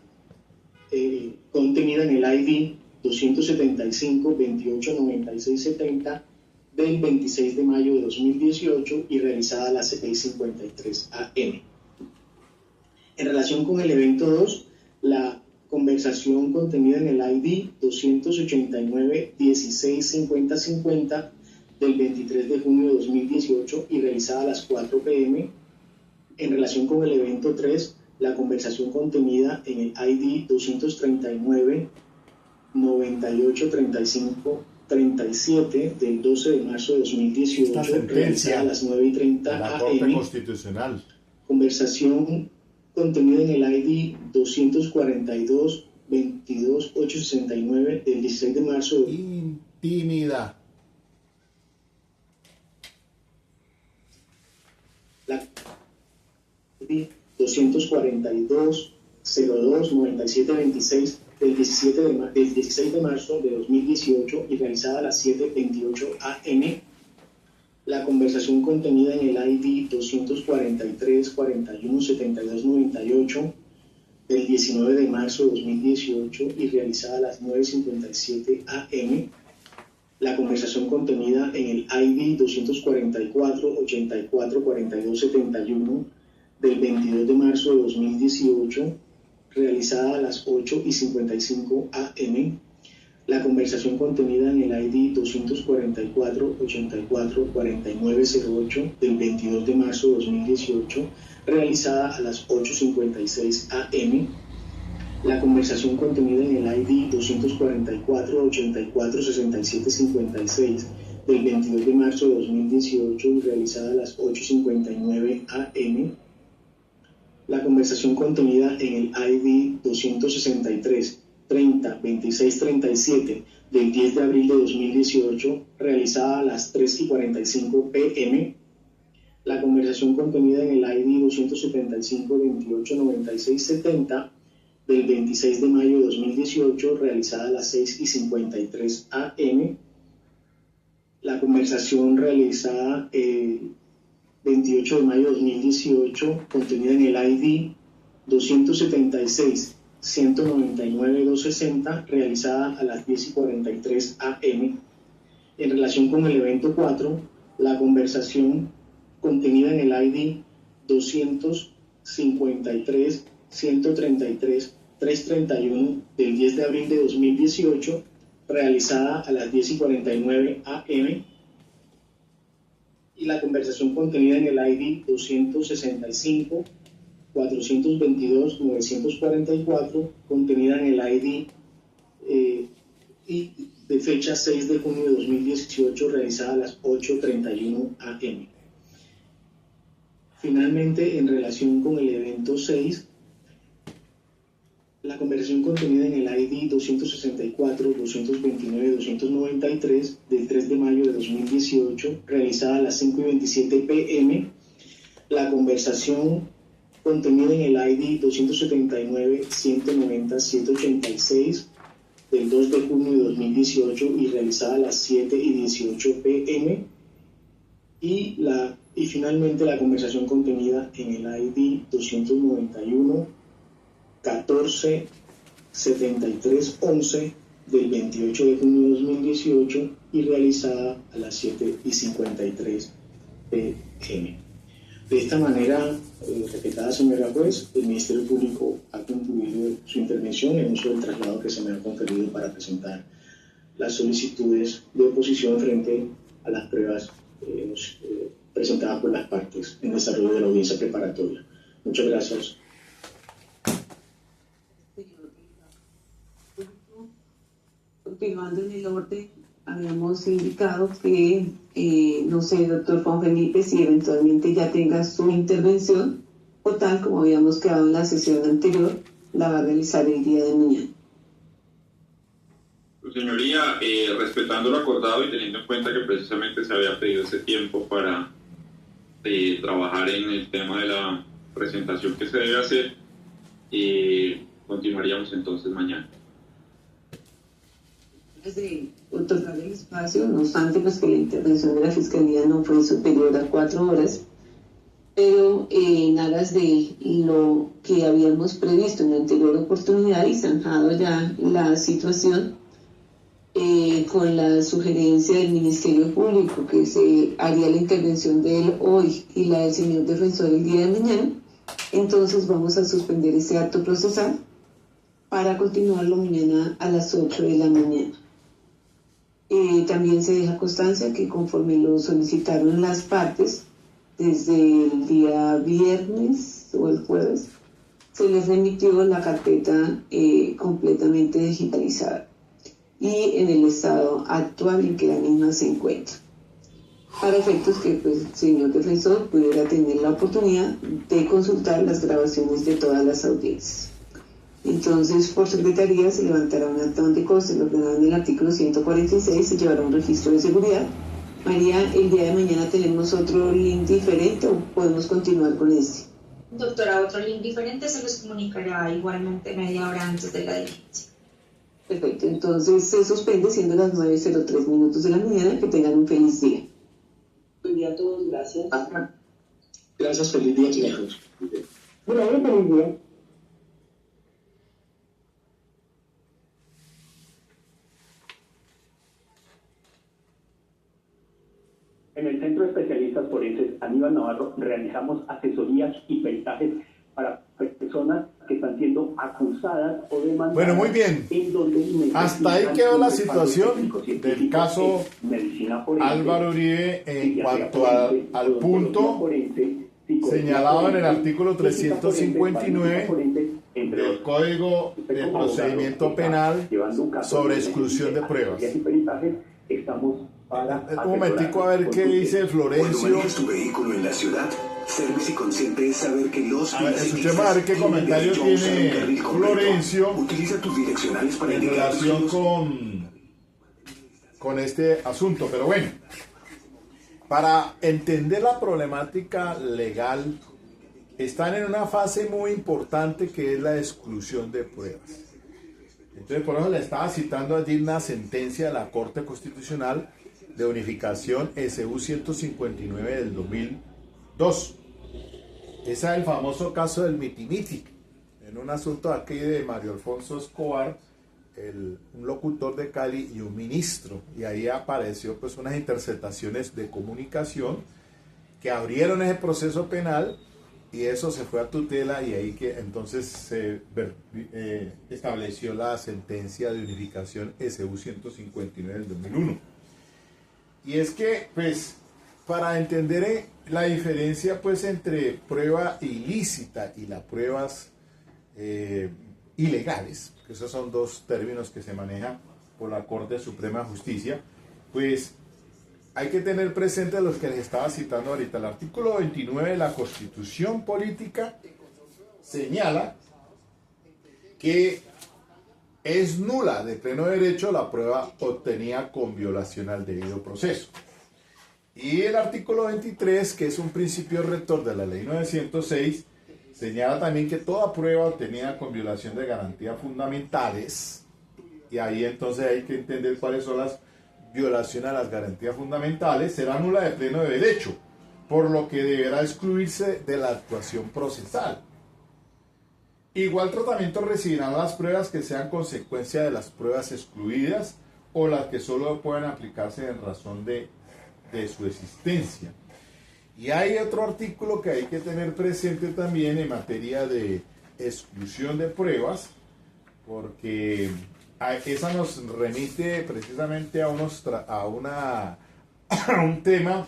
contenida en el ID 275-28-96-70 del 26 de mayo de 2018 y realizada a las 6:53 a.m. En relación con el evento 2, la conversación contenida en el ID 289-16-50-50 del 23 de junio de 2018 y realizada a las 4 p.m. En relación con el evento 3, la conversación contenida en el ID 239-98-35-37 del 12 de marzo de 2018 realizada a las 9:30 a.m. Constitucional. Conversación contenida en el ID 242-22-869 del 16 de marzo de Intimidad. la 242-02-9726 del 16 de marzo de 2018 y realizada a las 7:28 a.m. La conversación contenida en el ID 243-41-72-98 del 19 de marzo de 2018 y realizada a las 9:57 a.m. La conversación contenida en el ID 244-84-42-71 del 22 de marzo de 2018, realizada a las 8:55 a.m. La conversación contenida en el ID 244-84-4908 del 22 de marzo de 2018, realizada a las 8:56 a.m. La conversación contenida en el ID 244-84-6756 del 22 de marzo de 2018 y realizada a las 8:59 a.m. La conversación contenida en el ID 263-30-26-37 del 10 de abril de 2018, realizada a las 3:45 p.m. La conversación contenida en el ID 275-28-96-70 del 26 de mayo de 2018, realizada a las 6:53 a.m. La conversación realizada el 28 de mayo de 2018, contenida en el ID 276-199-260, realizada a las 10:43 a.m. En relación con el evento 4, la conversación contenida en el ID 253-133-331 del 10 de abril de 2018, realizada a las 10:49 a.m. y la conversación contenida en el ID 265-422-944, contenida en el ID y de fecha 6 de junio de 2018, realizada a las 8:31 a.m. Finalmente, en relación con el evento 6, la conversación contenida en el ID 264-229-293 del 3 de mayo de 2018, realizada a las 5:27 p.m., la conversación contenida en el ID 279-190-786 del 2 de junio de 2018 y realizada a las 7:18 p.m., y finalmente la conversación contenida en el ID 291-14-73-11 del 28 de junio de 2018 y realizada a las 7:53 p.m. De esta manera, respetada señora juez, el Ministerio Público ha concluido su intervención en uso del traslado que se me ha conferido para presentar las solicitudes de oposición frente a las pruebas presentadas por las partes en desarrollo de la audiencia preparatoria. Muchas gracias. Continuando en el orden, habíamos indicado que, no sé, doctor Juan Felipe, si eventualmente ya tenga su intervención, o tal como habíamos quedado en la sesión anterior, la va a realizar el día de mañana. Señoría, respetando lo acordado y teniendo en cuenta que precisamente se había pedido ese tiempo para trabajar en el tema de la presentación que se debe hacer, continuaríamos entonces mañana. De otorgar el espacio, no obstante, pues que la intervención de la Fiscalía no fue superior a 4 horas, pero en aras de lo que habíamos previsto en la anterior oportunidad y zanjado ya la situación, con la sugerencia del Ministerio Público que se haría la intervención de él hoy y la del señor defensor el día de mañana, entonces vamos a suspender ese acto procesal para continuarlo mañana a las 8 de la mañana. También se deja constancia que conforme lo solicitaron las partes, desde el día viernes o el jueves, se les remitió la carpeta completamente digitalizada y en el estado actual en que la misma se encuentra, para efectos que pues, el señor defensor pudiera tener la oportunidad de consultar las grabaciones de todas las audiencias. Entonces, por secretaría se levantará un acta donde conste lo ordenado en el artículo 146 y se llevará un registro de seguridad. María, el día de mañana tenemos otro link diferente o podemos continuar con este. Doctora, otro link diferente se les comunicará igualmente media hora antes de la diligencia. Perfecto, entonces se suspende siendo las 9:03 de la mañana. Que tengan un feliz día. Buen día a todos, gracias. Gracias, feliz día, chicos. Bueno, feliz día. En el Centro de Especialistas Forenses Aníbal Navarro realizamos asesorías y peritajes para personas que están siendo acusadas o demandadas. Bueno, muy bien. Hasta ahí quedó la situación del caso Álvaro Uribe en cuanto al punto señalado en el artículo 359 del Código de Procedimiento Penal sobre exclusión de pruebas. Un momentico a ver qué dice Florencio. Cuando manejas tu vehículo en la ciudad, servicio y consciente es saber que los escuchemos a ver qué comentario tiene Florencio utiliza tus direccionales para en relación con este asunto. Pero bueno, para entender la problemática legal, están en una fase muy importante que es la exclusión de pruebas. Entonces, por eso le estaba citando allí una sentencia de la Corte Constitucional de Unificación SU 159 del 2002. Ese es el famoso caso del Miti-Miti, en un asunto aquí de Mario Alfonso Escobar, un locutor de Cali y un ministro, y ahí apareció pues unas interceptaciones de comunicación que abrieron ese proceso penal y eso se fue a tutela y ahí que entonces se estableció la sentencia de unificación SU 159 del 2001. Y es que, pues, para entender la diferencia, pues, entre prueba ilícita y las pruebas ilegales, que esos son dos términos que se manejan por la Corte Suprema de Justicia, pues, hay que tener presente los que les estaba citando ahorita. El artículo 29 de la Constitución Política señala que es nula de pleno derecho la prueba obtenida con violación al debido proceso. Y el artículo 23, que es un principio rector de la ley 906, señala también que toda prueba obtenida con violación de garantías fundamentales, y ahí entonces hay que entender cuáles son las violaciones a las garantías fundamentales, será nula de pleno derecho, por lo que deberá excluirse de la actuación procesal. Igual tratamiento recibirán las pruebas que sean consecuencia de las pruebas excluidas o las que solo puedan aplicarse en razón de su existencia. Y hay otro artículo que hay que tener presente también en materia de exclusión de pruebas, porque esa nos remite precisamente a un tema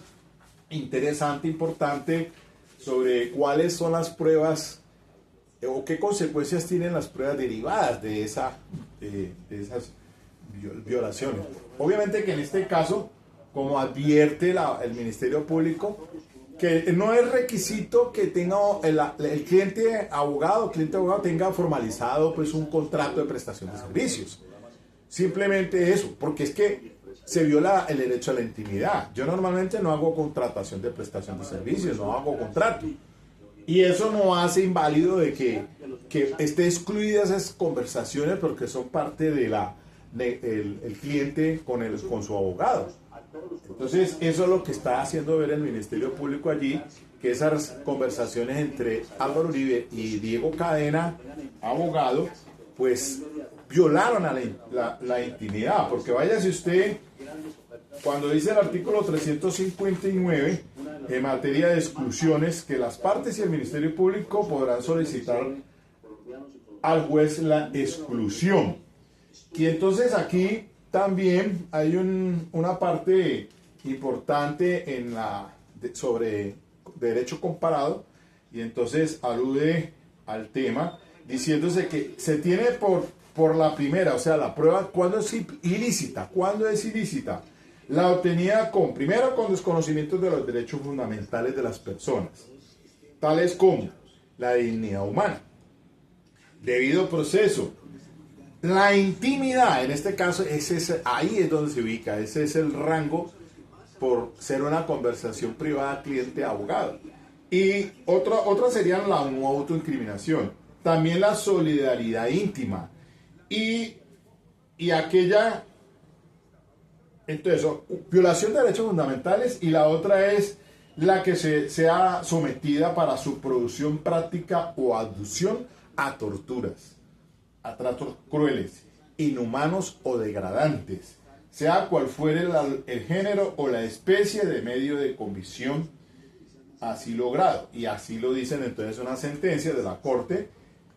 interesante, importante, sobre cuáles son las pruebas o qué consecuencias tienen las pruebas derivadas de esas violaciones. Obviamente que en este caso, como advierte el Ministerio Público, que no es requisito que tenga el cliente abogado tenga formalizado pues un contrato de prestación de servicios. Simplemente eso, porque es que se viola el derecho a la intimidad. Yo normalmente no hago contratación de prestación de servicios, no hago contrato. Y eso no hace inválido de que esté excluidas esas conversaciones porque son parte de el cliente con su abogado. Entonces, eso es lo que está haciendo ver el Ministerio Público allí, que esas conversaciones entre Álvaro Uribe y Diego Cadena, abogado, pues violaron a la intimidad, porque váyase usted, cuando dice el artículo 359, en materia de exclusiones, que las partes y el Ministerio Público podrán solicitar al juez la exclusión. Y entonces aquí también hay una parte importante sobre derecho comparado, y entonces alude al tema diciéndose que se tiene por la primera, o sea, la prueba, ¿cuándo es ilícita? ¿Cuándo es ilícita? La obtenida primero con desconocimiento de los derechos fundamentales de las personas, tales como la dignidad humana, debido proceso, la intimidad. En este caso, ahí es donde se ubica, ese es el rango por ser una conversación privada cliente-abogado. Y otra sería la no autoincriminación, también la solidaridad íntima y aquella. Entonces, violación de derechos fundamentales, y la otra es la que sea sometida para su producción, práctica o aducción a torturas, a tratos crueles, inhumanos o degradantes, sea cual fuere el género o la especie de medio de comisión así logrado. Y así lo dicen entonces una sentencia de la Corte,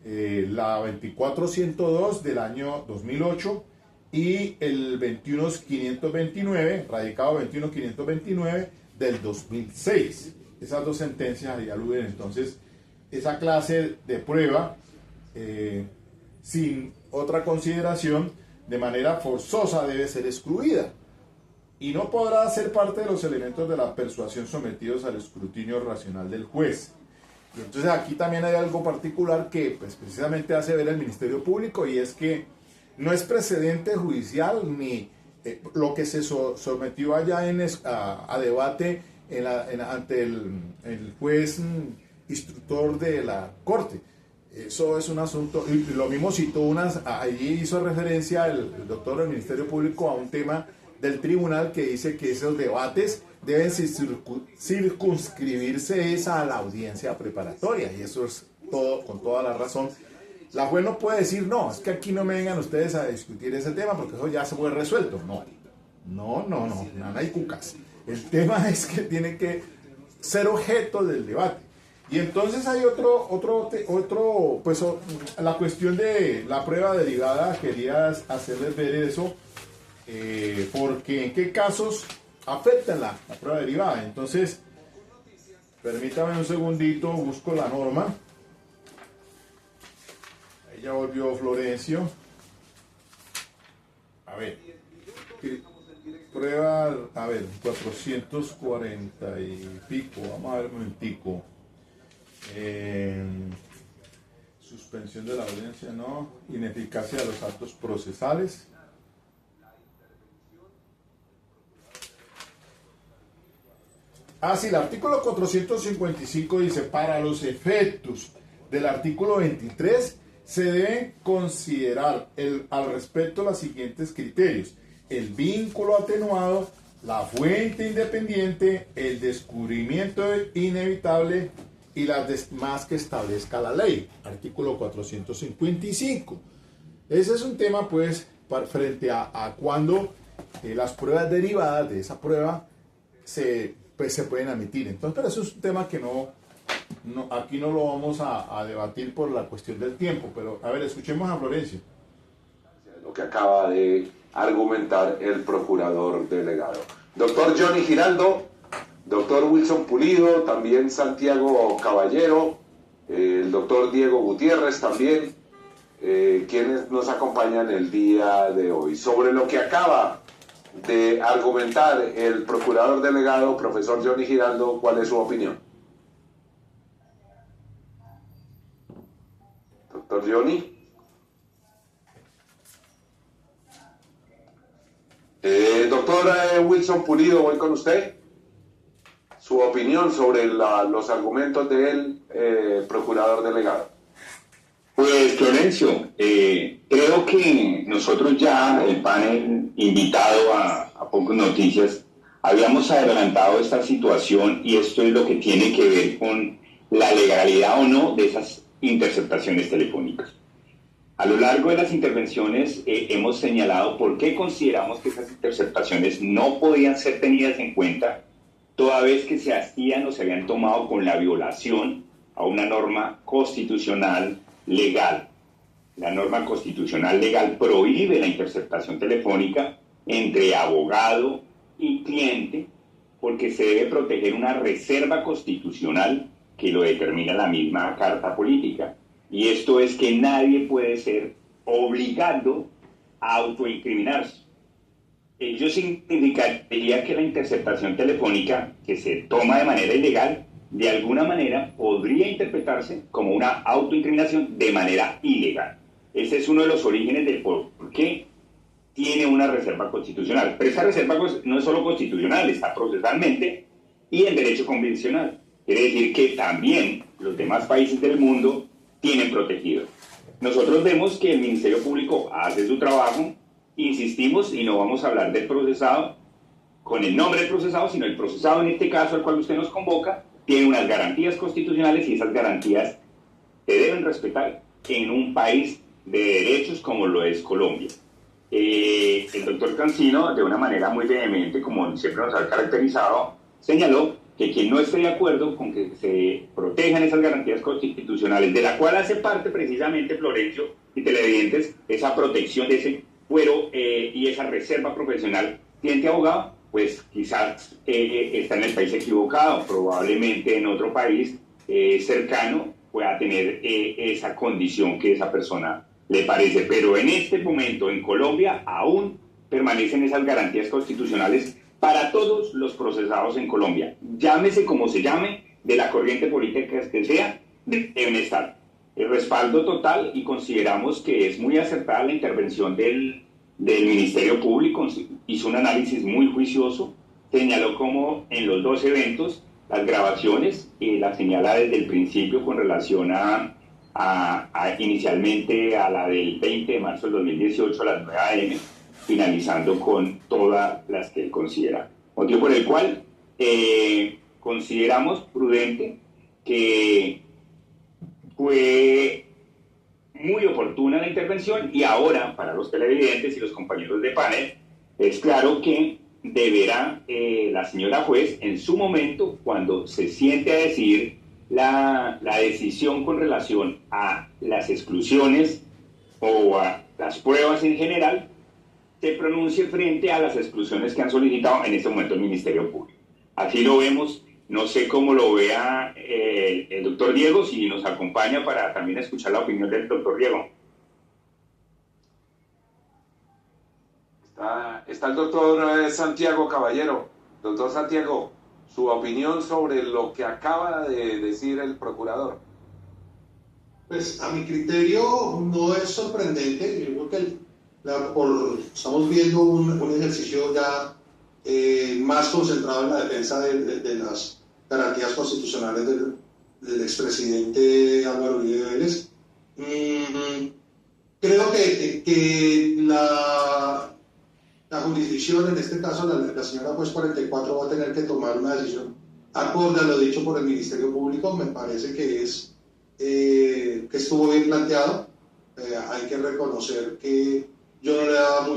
la 24102 del año 2008, y el 21529, radicado 21529 del 2006. Esas dos sentencias ahí aluden entonces esa clase de prueba sin otra consideración, de manera forzosa debe ser excluida y no podrá ser parte de los elementos de la persuasión sometidos al escrutinio racional del juez. Y entonces aquí también hay algo particular que pues, precisamente hace ver el Ministerio Público, y es que no es precedente judicial ni lo que se sometió allá a debate ante el juez instructor de la Corte. Eso es un asunto, y lo mismo citó allí hizo referencia el doctor del Ministerio Público a un tema del tribunal que dice que esos debates deben circunscribirse a la audiencia preparatoria, y eso es todo, con toda la razón. La juez no puede decir, no, es que aquí no me vengan ustedes a discutir ese tema porque eso ya se fue resuelto. No, nada y cucas. El tema es que tiene que ser objeto del debate. Y entonces hay pues la cuestión de la prueba derivada, quería hacerles ver eso, porque en qué casos afecta la prueba derivada. Entonces, permítame un segundito, busco la norma. Ahí ya volvió Florencio. A ver, prueba, 440 y pico, vamos a ver un momentico. Suspensión de la audiencia, no. Ineficacia de los actos procesales. Sí, el artículo 455 dice, para los efectos del artículo 23, se deben considerar al respecto los siguientes criterios: el vínculo atenuado, la fuente independiente, el descubrimiento inevitable y las demás que establezca la ley. Artículo 455. Ese es un tema, pues, frente a cuando las pruebas derivadas de esa prueba se pueden admitir. Entonces, pero eso es un tema que aquí no lo vamos a debatir por la cuestión del tiempo, pero a ver, escuchemos a Florencio. Lo que acaba de argumentar el procurador delegado. Doctor Johnny Giraldo, doctor Wilson Pulido, también Santiago Caballero, el doctor Diego Gutiérrez también, quienes nos acompañan el día de hoy. Sobre lo que acaba de argumentar el procurador delegado, profesor Johnny Giraldo, ¿cuál es su opinión? Doctor Johnny. Doctor Wilson Pulido, voy con usted. Su opinión sobre los argumentos del procurador delegado. Pues, Florencio, creo que nosotros ya, el panel invitado a Pocos Noticias, habíamos adelantado esta situación, y esto es lo que tiene que ver con la legalidad o no de esas interceptaciones telefónicas. A lo largo de las intervenciones hemos señalado por qué consideramos que esas interceptaciones no podían ser tenidas en cuenta, toda vez que se hacían o se habían tomado con la violación a una norma constitucional legal. La norma constitucional legal prohíbe la interceptación telefónica entre abogado y cliente, porque se debe proteger una reserva constitucional que lo determina la misma Carta Política. Y esto es que nadie puede ser obligado a autoincriminarse. Ello significaría que la interceptación telefónica, que se toma de manera ilegal, de alguna manera podría interpretarse como una autoincriminación de manera ilegal. Ese es uno de los orígenes del por qué tiene una reserva constitucional. Pero esa reserva no es solo constitucional, está procesalmente y en derecho convencional. Quiere decir que también los demás países del mundo tienen protegido. Nosotros vemos que el Ministerio Público hace su trabajo, insistimos, y no vamos a hablar del procesado con el nombre del procesado, sino el procesado en este caso al cual usted nos convoca, tiene unas garantías constitucionales y esas garantías se deben respetar en un país de derechos como lo es Colombia. El doctor Cancino, de una manera muy vehemente, como siempre nos ha caracterizado, señaló que quien no esté de acuerdo con que se protejan esas garantías constitucionales, de la cual hace parte precisamente, Florencio y televidentes, esa protección de ese fuero y esa reserva profesional, cliente abogado, pues quizás está en el país equivocado. Probablemente en otro país cercano pueda tener esa condición que esa persona le parece, pero en este momento en Colombia aún permanecen esas garantías constitucionales para todos los procesados en Colombia, llámese como se llame, de la corriente política que sea, deben estar. El respaldo total, y consideramos que es muy acertada la intervención del Ministerio Público, hizo un análisis muy juicioso, señaló como en los dos eventos, las grabaciones, la señala desde el principio con relación a inicialmente a la del 20 de marzo del 2018 a las 9 a.m., finalizando con todas las que él considera. Motivo por el cual consideramos prudente que fue muy oportuna la intervención, y ahora, para los televidentes y los compañeros de panel, es claro que deberá la señora juez, en su momento, cuando se siente a decidir la decisión con relación a las exclusiones o a las pruebas en general, se pronuncie frente a las exclusiones que han solicitado en este momento el Ministerio Público. Así lo vemos. No sé cómo lo vea el doctor Diego, si nos acompaña para también escuchar la opinión del doctor Diego. Está el doctor Santiago Caballero. Doctor Santiago, su opinión sobre lo que acaba de decir el procurador. Pues a mi criterio no es sorprendente. Yo creo que estamos viendo un ejercicio ya más concentrado en la defensa de las garantías constitucionales del expresidente Álvaro Uribe Vélez. Creo que la jurisdicción, en este caso la señora juez 44, va a tener que tomar una decisión acorde a lo dicho por el Ministerio Público. Me parece que estuvo bien planteado. Hay que reconocer que yo no le daba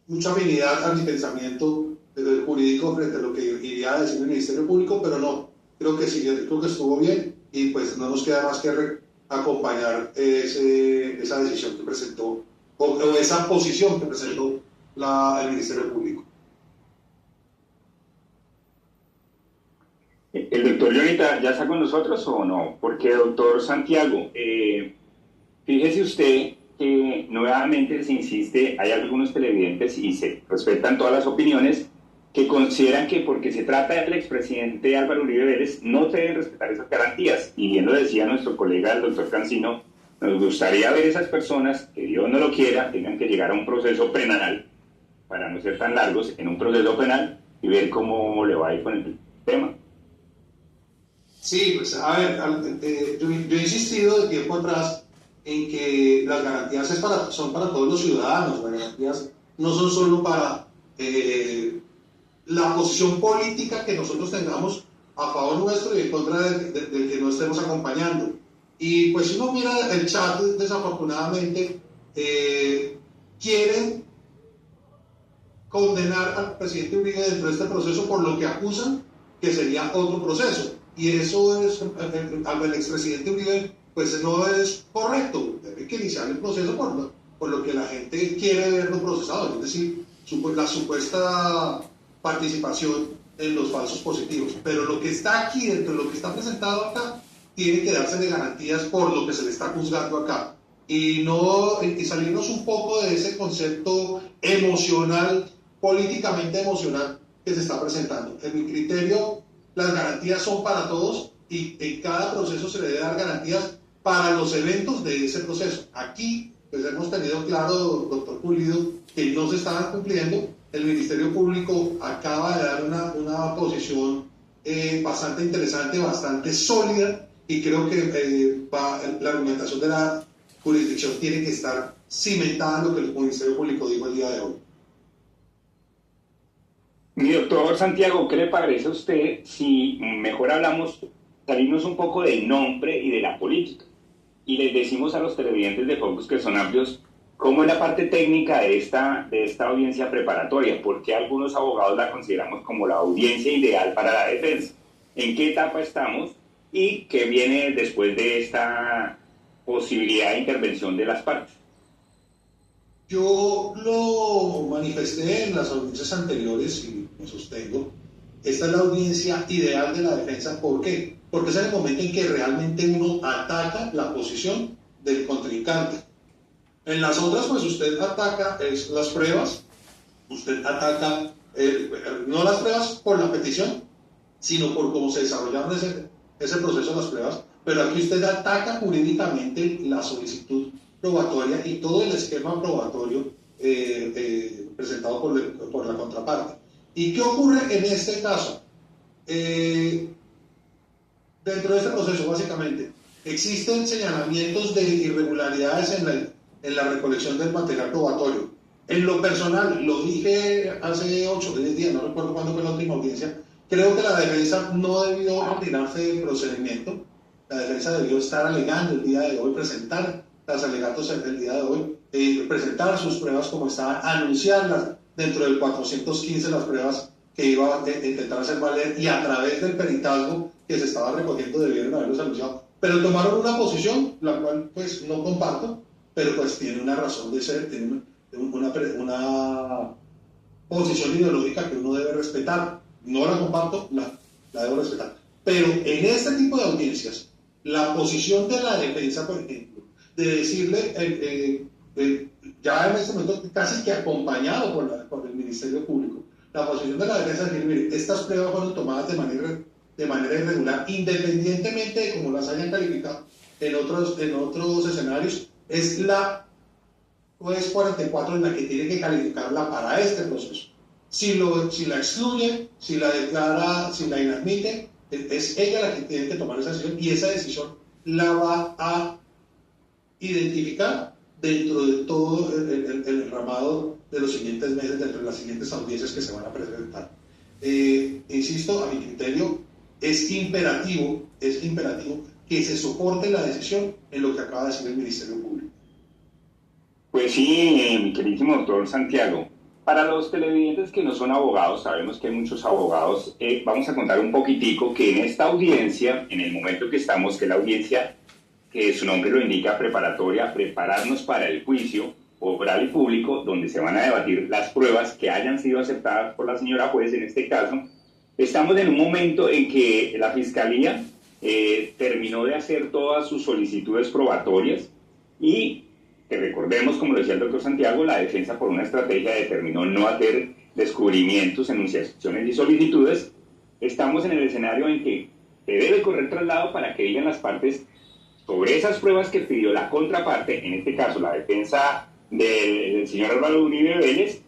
mucha afinidad a mi pensamiento del jurídico frente a lo que iría a decir el Ministerio Público, pero no, creo que sí, creo que estuvo bien, y pues no nos queda más que acompañar esa decisión que presentó, o esa posición que presentó el Ministerio Público. ¿El doctor Jonita ya está con nosotros o no? Porque, doctor Santiago, fíjese usted que nuevamente se insiste, hay algunos televidentes y se respetan todas las opiniones que consideran que porque se trata del expresidente Álvaro Uribe Vélez no se deben respetar esas garantías. Y bien lo decía nuestro colega el doctor Cancino, nos gustaría ver esas personas que Dios no lo quiera tengan que llegar a un proceso penal, para no ser tan largos, en un proceso penal, y ver cómo le va a ir con el tema. Sí, pues a ver, yo he insistido de tiempo atrás en que las garantías son para todos los ciudadanos. Las garantías no son solo para la posición política que nosotros tengamos a favor nuestro y en contra del que no estemos acompañando. Y pues si uno mira el chat, desafortunadamente, quieren condenar al presidente Uribe dentro de este proceso por lo que acusan que sería otro proceso. Y eso es, al expresidente Uribe, pues no es correcto. Debe que iniciar el proceso por lo que la gente quiere verlo procesado, es decir, la supuesta participación en los falsos positivos. Pero lo que está aquí, dentro de lo que está presentado acá, tiene que darse de garantías por lo que se le está juzgando acá. Y salirnos un poco de ese concepto emocional, políticamente emocional, que se está presentando. En mi criterio, las garantías son para todos y en cada proceso se le debe dar garantías para los eventos de ese proceso. Aquí, pues hemos tenido claro, doctor Pulido, que no se estaban cumpliendo. El Ministerio Público acaba de dar una posición bastante interesante, bastante sólida, y creo que la argumentación de la jurisdicción tiene que estar cimentada en lo que el Ministerio Público dijo el día de hoy. Mi doctor Santiago, ¿qué le parece a usted si mejor salimos un poco del nombre y de la política? Y les decimos a los televidentes de Focus, que son amplios, cómo es la parte técnica de esta audiencia preparatoria, porque algunos abogados la consideramos como la audiencia ideal para la defensa. ¿En qué etapa estamos y qué viene después de esta posibilidad de intervención de las partes? Yo lo manifesté en las audiencias anteriores y me sostengo. Esta es la audiencia ideal de la defensa. ¿Por qué? Porque es el momento en que realmente uno ataca la posición del contrincante. En las otras, pues usted ataca las pruebas, usted ataca no las pruebas por la petición, sino por cómo se desarrollaron ese proceso de las pruebas, pero aquí usted ataca jurídicamente la solicitud probatoria y todo el esquema probatorio presentado por la contraparte. ¿Y qué ocurre en este caso? Dentro de este proceso, básicamente, existen señalamientos de irregularidades en la recolección del material probatorio. En lo personal, lo dije hace 8 o 10 días, no recuerdo cuándo fue la última audiencia, creo que la defensa no debió retirarse del procedimiento. La defensa debió estar alegando el día de hoy, presentar los alegatos el día de hoy, presentar sus pruebas como estaban, anunciarlas dentro del 415, las pruebas que iba a intentar hacer valer, y a través del peritazgo que se estaba recogiendo debieron haberlos anunciado. Pero tomaron una posición, la cual pues no comparto, pero pues tiene una razón de ser, tiene una posición ideológica que uno debe respetar. No la comparto, la debo respetar. Pero en este tipo de audiencias, la posición de la defensa, por ejemplo, de decirle, ya en este momento casi que acompañado por el Ministerio Público, la posición de la defensa es decir, mire, estas pruebas fueron tomadas de manera de manera irregular, independientemente de cómo las hayan calificado en otros escenarios, es la juez 44 en la que tiene que calificarla para este proceso. Si la excluye, si la declara, si la inadmite, es ella la que tiene que tomar esa decisión, y esa decisión la va a identificar dentro de todo el ramado de los siguientes meses, dentro de las siguientes audiencias que se van a presentar. Insisto, a mi criterio, es imperativo que se soporte la decisión en lo que acaba de decir el Ministerio Público. Pues sí, mi queridísimo doctor Santiago. Para los televidentes que no son abogados, sabemos que hay muchos abogados, vamos a contar un poquitico que en esta audiencia, en el momento que estamos, que la audiencia, que su nombre lo indica, preparatoria, prepararnos para el juicio oral y público, donde se van a debatir las pruebas que hayan sido aceptadas por la señora juez en este caso. Estamos en un momento en que la Fiscalía terminó de hacer todas sus solicitudes probatorias y que recordemos, como lo decía el doctor Santiago, la defensa por una estrategia determinó no hacer descubrimientos, enunciaciones y solicitudes. Estamos en el escenario en que se debe correr traslado para que digan las partes sobre esas pruebas que pidió la contraparte, en este caso la defensa del señor Álvaro Uribe Vélez,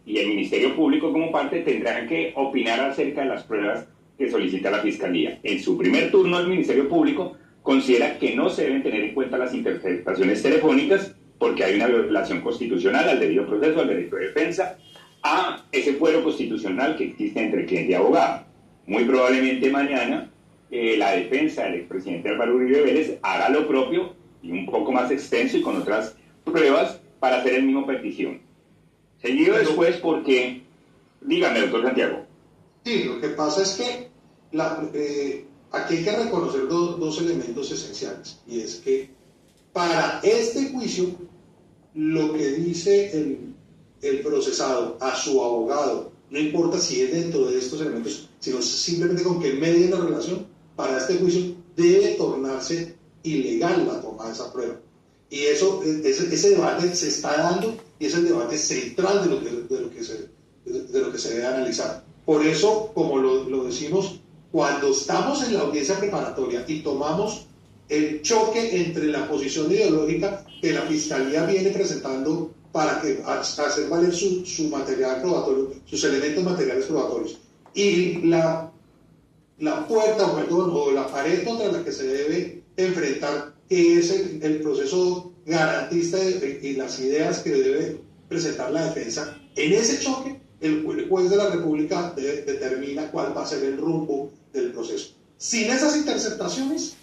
y el Ministerio Público como parte tendrán que opinar acerca de las pruebas que solicita la Fiscalía. En su primer turno, el Ministerio Público considera que no se deben tener en cuenta las interceptaciones telefónicas porque hay una violación constitucional al debido proceso, al derecho de defensa, a ese fuero constitucional que existe entre cliente y abogado. Muy probablemente mañana la defensa del expresidente Álvaro Uribe Vélez haga lo propio y un poco más extenso y con otras pruebas para hacer el mismo petición. Seguido después porque... Dígame, doctor Santiago. Sí, lo que pasa es que aquí hay que reconocer dos elementos esenciales, y es que para este juicio lo que dice el procesado a su abogado, no importa si es dentro de estos elementos, sino simplemente con que medie la relación, para este juicio debe tornarse ilegal la toma de esa prueba. Y ese debate se está dando y es el debate central de lo que se debe analizar. Por eso, como lo decimos, cuando estamos en la audiencia preparatoria y tomamos el choque entre la posición ideológica que la Fiscalía viene presentando para hacer valer su material probatorio, sus elementos materiales probatorios, y la puerta o la pared contra la que se debe enfrentar, que es el proceso garantista y las ideas que debe presentar la defensa, en ese choque el juez de la República determina cuál va a ser el rumbo del proceso. Sin esas interceptaciones,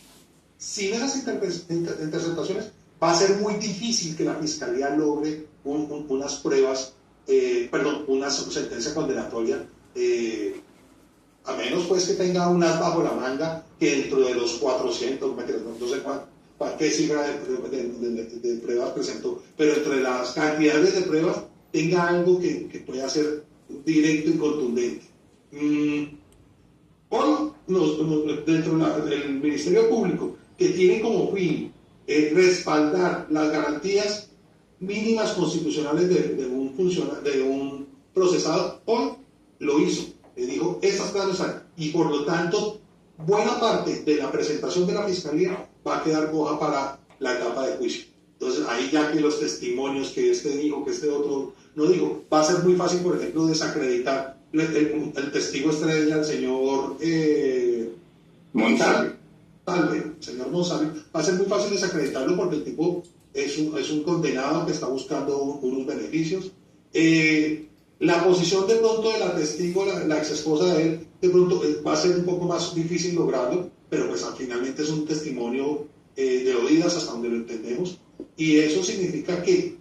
va a ser muy difícil que la Fiscalía logre unas pruebas, una sentencia condenatoria, a menos pues que tenga un as bajo la manga que dentro de los 400 metros, no sé qué cifra de pruebas presentó, pero entre las cantidades de pruebas tenga algo que pueda ser directo y contundente. Hoy, dentro del Ministerio Público, que tiene como fin respaldar las garantías mínimas constitucionales de un procesado, hoy lo hizo, le dijo estas cosas, y por lo tanto buena parte de la presentación de la Fiscalía va a quedar coja para la etapa de juicio. Entonces ahí ya que los testimonios que este dijo, que este otro no dijo, va a ser muy fácil, por ejemplo, desacreditar el testigo estrella, el señor Monsalve. Señor Monsalve, va a ser muy fácil desacreditarlo porque el tipo es un condenado que está buscando unos beneficios. La posición de pronto de la testigo, la ex esposa de él, de pronto va a ser un poco más difícil lograrlo, pero pues finalmente es un testimonio de oídas hasta donde lo entendemos, y eso significa que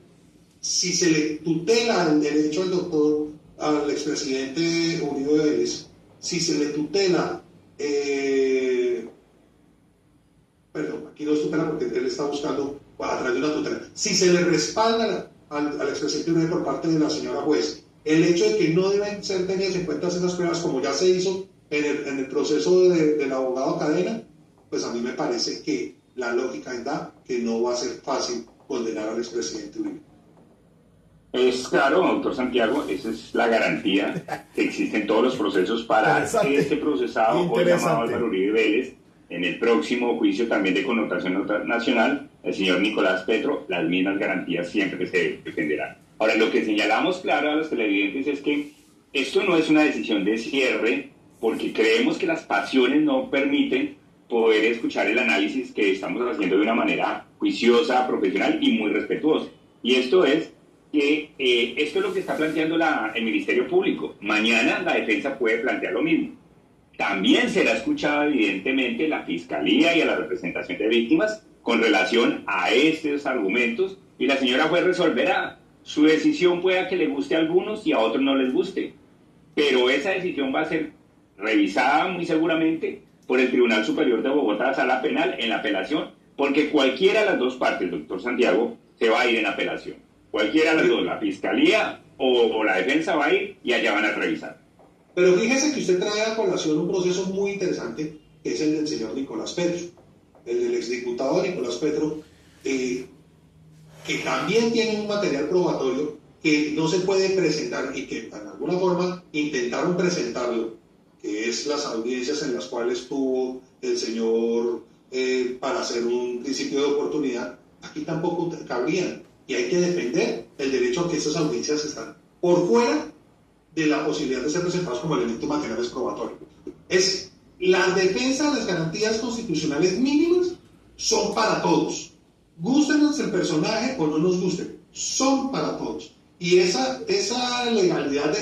si se le tutela el derecho al expresidente Uribe Vélez, si se le tutela, aquí no es tutela porque él está buscando a través de una tutela, si se le respalda al expresidente Uribe por parte de la señora juez, el hecho de que no deben ser tenidas en cuenta esas pruebas, como ya se hizo en el proceso del abogado Cadena, pues a mí me parece que la lógica da que no va a ser fácil condenar al expresidente Uribe. Es tenemos claro, doctor Santiago, esa es la garantía que existe en todos los procesos para que este procesado, hoy llamado Álvaro Uribe Vélez, en el próximo juicio también de connotación nacional, el señor Nicolás Petro, las mismas garantías siempre se defenderán. Ahora, lo que señalamos claro a los televidentes es que esto no es una decisión de cierre, porque creemos que las pasiones no permiten poder escuchar el análisis que estamos haciendo de una manera juiciosa, profesional y muy respetuosa. Y esto es que esto es lo que está planteando el Ministerio Público. Mañana la defensa puede plantear lo mismo. También será escuchada evidentemente la Fiscalía y a la representación de víctimas con relación a estos argumentos, y la señora juez resolverá. Su decisión pueda que le guste a algunos y a otros no les guste, pero esa decisión va a ser revisada muy seguramente por el Tribunal Superior de Bogotá, Sala Penal, en la apelación, porque cualquiera de las dos partes, doctor Santiago, se va a ir en apelación. Cualquiera de las dos, la Fiscalía o la defensa va a ir y allá van a revisar. Pero fíjese que usted trae a colación un proceso muy interesante, que es el del señor Nicolás Petro, el del exdiputado Nicolás Petro, que también tiene un material probatorio que no se puede presentar y que de alguna forma intentaron presentarlo, que es las audiencias en las cuales tuvo el señor para hacer un principio de oportunidad. Aquí tampoco cabrían, y hay que defender el derecho a que estas audiencias están por fuera de la posibilidad de ser presentados como elementos materiales probatorios. Es la defensa de las garantías constitucionales mínimas son para todos. Gústenos el personaje o no nos guste, son para todos. Y esa legalidad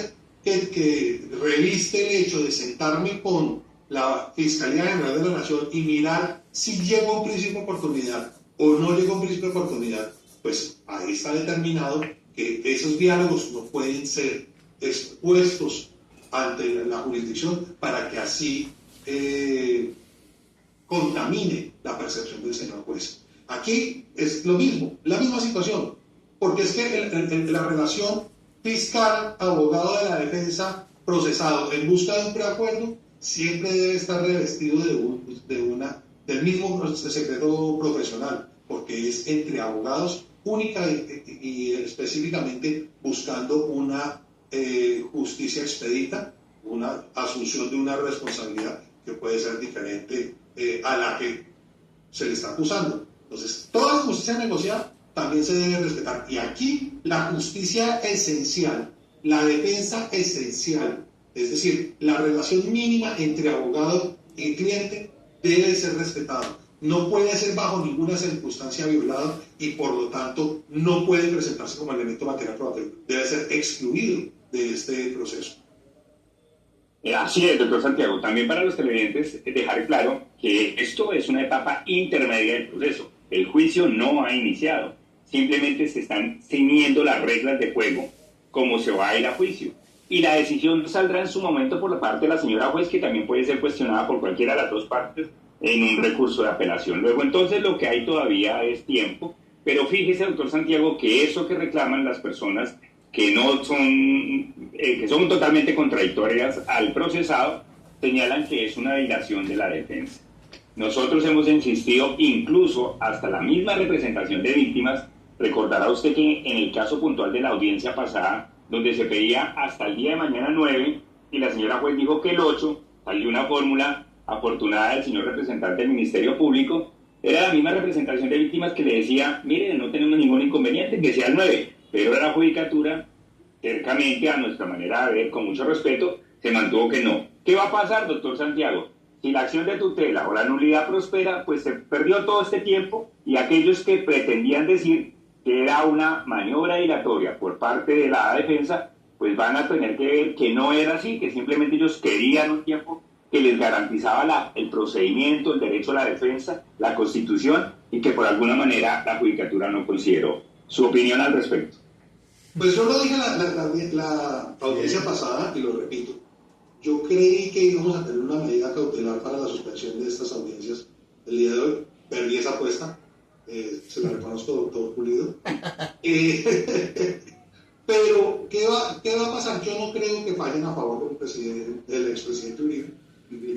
que reviste el hecho de sentarme con la Fiscalía General de la Nación y mirar si llegó a un principio de oportunidad o no llegó a un principio de oportunidad, pues ahí está determinado que esos diálogos no pueden ser expuestos ante la jurisdicción para que así contamine la percepción del señor juez. Aquí es lo mismo, la misma situación, porque es que la relación fiscal-abogado de la defensa procesado en busca de un preacuerdo siempre debe estar revestido del mismo secreto profesional, porque es entre abogados única y específicamente buscando una justicia expedita, una asunción de una responsabilidad que puede ser diferente a la que se le está acusando. Entonces, toda justicia negociada también se debe respetar. Y aquí la justicia esencial, la defensa esencial, es decir, la relación mínima entre abogado y cliente debe ser respetada. No puede ser bajo ninguna circunstancia violado y por lo tanto no puede presentarse como elemento material probatorio. Debe ser excluido de este proceso. Así es, doctor Santiago. También para los televidentes dejar claro que esto es una etapa intermedia del proceso. El juicio no ha iniciado. Simplemente se están ciñendo las reglas de juego como se va a ir a juicio. Y la decisión saldrá en su momento por la parte de la señora juez, que también puede ser cuestionada por cualquiera de las dos partes en un recurso de apelación. Luego entonces lo que hay todavía es tiempo, pero fíjese, doctor Santiago, que eso que reclaman las personas que no son, que son totalmente contradictorias al procesado, señalan que es una dilación de la defensa. Nosotros hemos insistido, incluso hasta la misma representación de víctimas. Recordará usted que en el caso puntual de la audiencia pasada, donde se pedía hasta el día de mañana 9, y la señora juez dijo que el 8, salió una fórmula afortunada del señor representante del Ministerio Público, era la misma representación de víctimas que le decía, mire, no tenemos ningún inconveniente, que sea el 9, pero la judicatura, cercamente a nuestra manera de ver, con mucho respeto, se mantuvo que no. ¿Qué va a pasar, doctor Santiago? Si la acción de tutela o la nulidad prospera, pues se perdió todo este tiempo, y aquellos que pretendían decir que era una maniobra dilatoria por parte de la defensa, pues van a tener que ver que no era así, que simplemente ellos querían un tiempo que les garantizaba el procedimiento, el derecho a la defensa, la Constitución, y que por alguna manera la judicatura no consideró. ¿Su opinión al respecto? Pues yo lo dije la audiencia pasada, y lo repito. Yo creí que íbamos a tener una medida cautelar para la suspensión de estas audiencias el día de hoy. Perdí esa apuesta. Se la reconozco, doctor Pulido. Pero, ¿qué va a pasar? Yo no creo que fallen a favor del expresidente Uribe.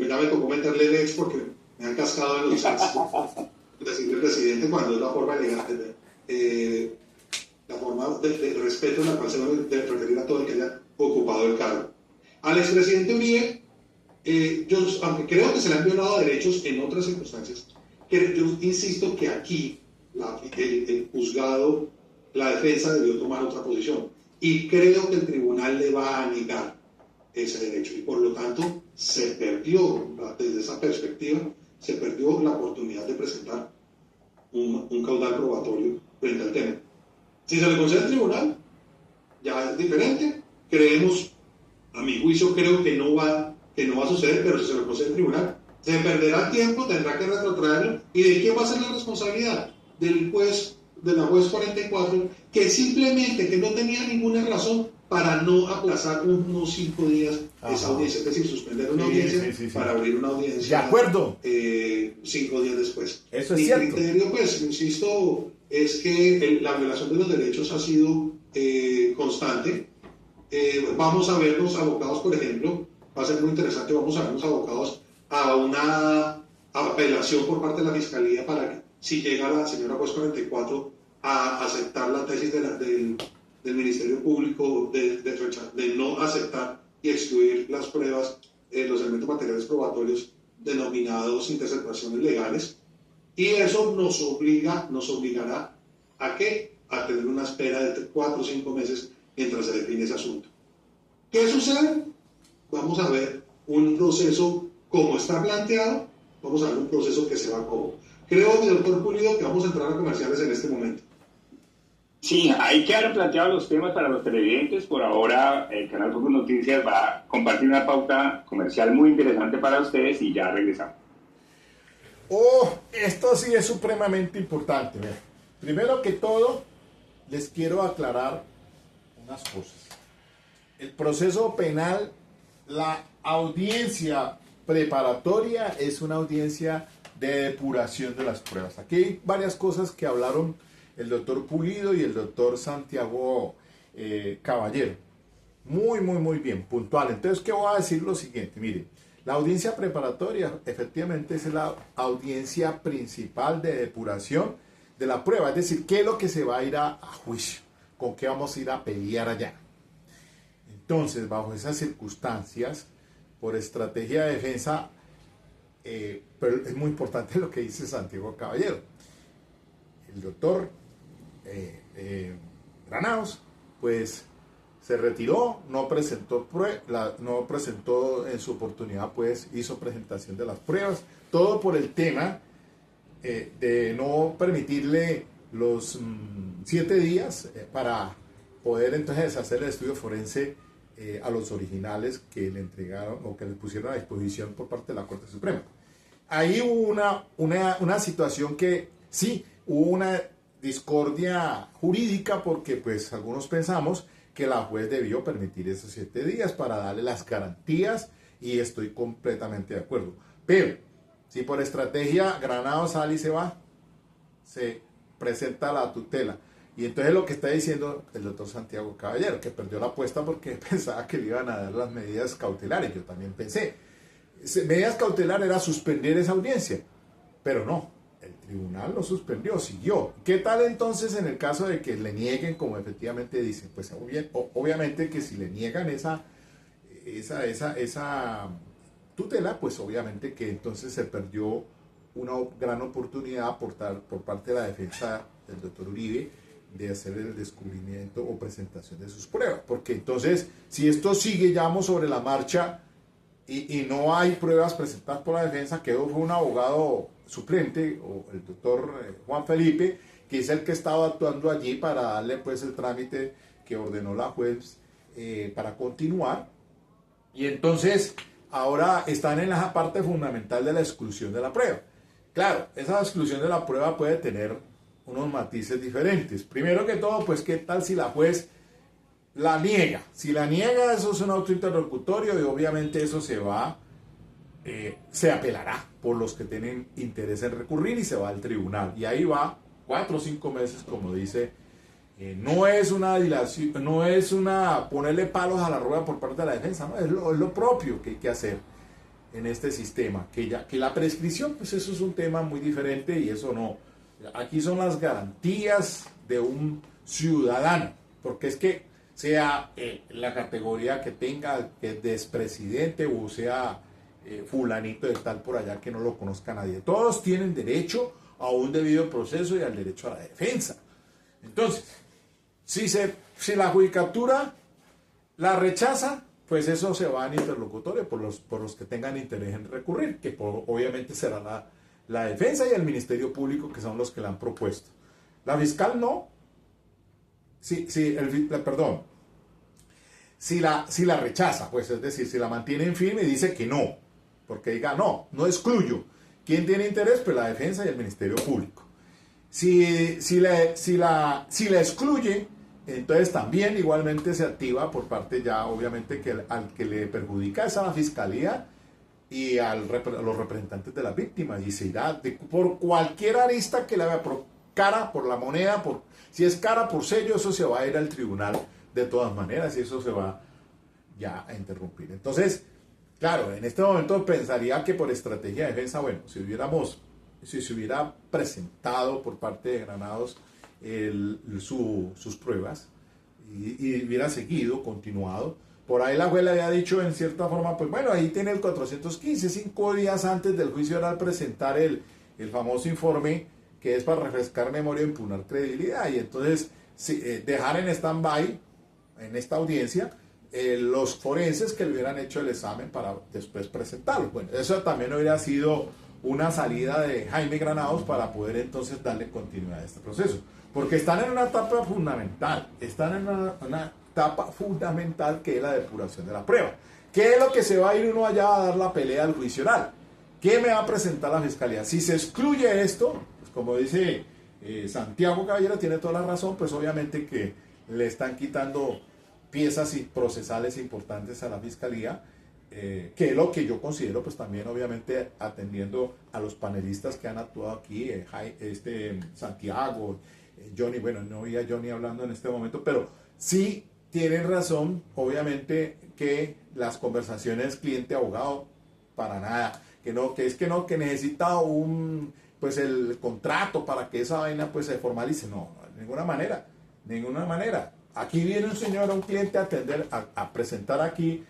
Ya me tocó meterle el ex porque me han cascado en los chats. Decirle presidente cuando es la forma elegante. la forma de respeto en la cual se va a referir a todo el que haya ocupado el cargo. Al expresidente Uribe, yo, aunque creo que se le han violado derechos en otras circunstancias, yo insisto que aquí el juzgado, la defensa debió tomar otra posición, y creo que el tribunal le va a negar ese derecho, y por lo tanto se perdió, desde esa perspectiva, se perdió la oportunidad de presentar un caudal probatorio frente al tema. Si se le concede al tribunal, ya es diferente. Creemos, a mi juicio, creo que no va a suceder, pero si se lo concede al tribunal, se perderá tiempo, tendrá que retrotraerlo. ¿Y de quién va a ser la responsabilidad? Del juez, de la juez 44, que simplemente, que no tenía ninguna razón para no aplazar unos 5 días esa audiencia, es decir, suspender una audiencia para abrir una audiencia. De acuerdo. 5 días después. Eso es Mi cierto. criterio, pues, insisto, es que la violación de los derechos ha sido constante. Vamos a vernos abocados, por ejemplo, va a ser muy interesante, vamos a vernos abocados a una apelación por parte de la Fiscalía para que, si llega la señora juez 44 a aceptar la tesis del Ministerio Público de no aceptar y excluir las pruebas, los elementos materiales probatorios denominados interceptaciones legales, y eso nos obligará a tener una espera de 4 o 5 meses mientras se define ese asunto. ¿Qué sucede? Vamos a ver un proceso como está planteado, vamos a ver un proceso que se va a cabo. Creo, mi doctor Pulido, que vamos a entrar a comerciales en este momento. Sí, ahí quedaron planteados los temas para los televidentes. Por ahora, el canal Focus Noticias va a compartir una pauta comercial muy interesante para ustedes y ya regresamos. Esto sí es supremamente importante. Mira. Primero que todo, les quiero aclarar unas cosas. El proceso penal, la audiencia preparatoria es una audiencia de depuración de las pruebas. Aquí hay varias cosas que hablaron el doctor Pulido y el doctor Santiago Caballero. Muy bien, puntual. Entonces, ¿qué voy a decir? Lo siguiente, mire, la audiencia preparatoria efectivamente es la audiencia principal de depuración de la prueba, es decir, qué es lo que se va a ir a juicio, con qué vamos a ir a pelear allá. Entonces, bajo esas circunstancias, por estrategia de defensa, pero es muy importante lo que dice Santiago Caballero. El doctor Granados, pues se retiró, no presentó en su oportunidad, pues hizo presentación de las pruebas, todo por el tema de no permitirle los 7 días para poder entonces hacer el estudio forense a los originales que le entregaron o que le pusieron a disposición por parte de la Corte Suprema. Ahí hubo una situación que sí, hubo una discordia jurídica porque pues algunos pensamos que la juez debió permitir esos 7 días para darle las garantías, y estoy completamente de acuerdo. Pero si por estrategia Granados sale y se va, se presenta la tutela. Y entonces lo que está diciendo el doctor Santiago Caballero, que perdió la apuesta porque pensaba que le iban a dar las medidas cautelares. Yo también pensé. Medidas cautelares era suspender esa audiencia, pero no, el tribunal lo suspendió, siguió. ¿Qué tal entonces en el caso de que le nieguen, como efectivamente dicen? Pues obviamente que si le niegan esa tutela, pues obviamente que entonces se perdió una gran oportunidad por parte de la defensa del doctor Uribe de hacer el descubrimiento o presentación de sus pruebas, porque entonces si esto sigue, ya vamos sobre la marcha y no hay pruebas presentadas por la defensa, que fue un abogado suplente, o el doctor Juan Felipe, que es el que estaba actuando allí para darle pues el trámite que ordenó la juez para continuar, y entonces ahora están en la parte fundamental de la exclusión de la prueba. Claro, esa exclusión de la prueba puede tener unos matices diferentes. Primero que todo, pues qué tal si la juez la niega. Si la niega, eso es un autointerlocutorio y obviamente eso se apelará por los que tienen interés en recurrir y se va al tribunal. Y ahí va 4 o 5 meses, como dice. No es una dilación, no es ponerle palos a la rueda por parte de la defensa, ¿no? Es lo propio que hay que hacer en este sistema. Que la prescripción, pues eso es un tema muy diferente y eso no. Aquí son las garantías de un ciudadano, porque es que sea la categoría que tenga, que es expresidente o sea fulanito de tal por allá que no lo conozca nadie. Todos tienen derecho a un debido proceso y al derecho a la defensa. Entonces, si la judicatura la rechaza, pues eso se va en interlocutorio por los que tengan interés en recurrir, que obviamente será la defensa y el Ministerio Público, que son los que la han propuesto. La fiscal no. Si la rechaza, pues es decir, si la mantiene en firme y dice que no, porque diga no excluyo. ¿Quién tiene interés? Pues la defensa y el Ministerio Público. Si la excluye, entonces también igualmente se activa por parte ya obviamente que al que le perjudica es a la fiscalía y a los representantes de las víctimas, y se irá por cualquier arista que le vea, por cara, por la moneda, si es cara, por sello, eso se va a ir al tribunal de todas maneras y eso se va ya a interrumpir. Entonces, claro, en este momento pensaría que por estrategia de defensa, bueno, si se hubiera presentado por parte de Granados sus pruebas y hubiera seguido, continuado, por ahí la juez le había dicho en cierta forma, pues bueno, ahí tiene el 415, 5 días antes del juicio era presentar el famoso informe que es para refrescar memoria e impunar credibilidad, y entonces dejar en stand-by en esta audiencia los forenses que le hubieran hecho el examen para después presentarlo. Bueno, eso también hubiera sido una salida de Jaime Granados para poder entonces darle continuidad a este proceso, porque están en una etapa fundamental, que es la depuración de la prueba. ¿Qué es lo que se va a ir uno allá a dar la pelea al juicio oral? ¿Qué me va a presentar la fiscalía? Si se excluye esto, pues como dice Santiago Caballero, tiene toda la razón, pues obviamente que le están quitando piezas procesales importantes a la fiscalía, que es lo que yo considero, pues también obviamente atendiendo a los panelistas que han actuado aquí, Santiago, Johnny, bueno, no oía a Johnny hablando en este momento, pero sí tienen razón, obviamente, que las conversaciones cliente-abogado, para nada, que necesita el contrato para que esa vaina pues se formalice, no, de ninguna manera. Aquí viene un señor, un cliente a presentar aquí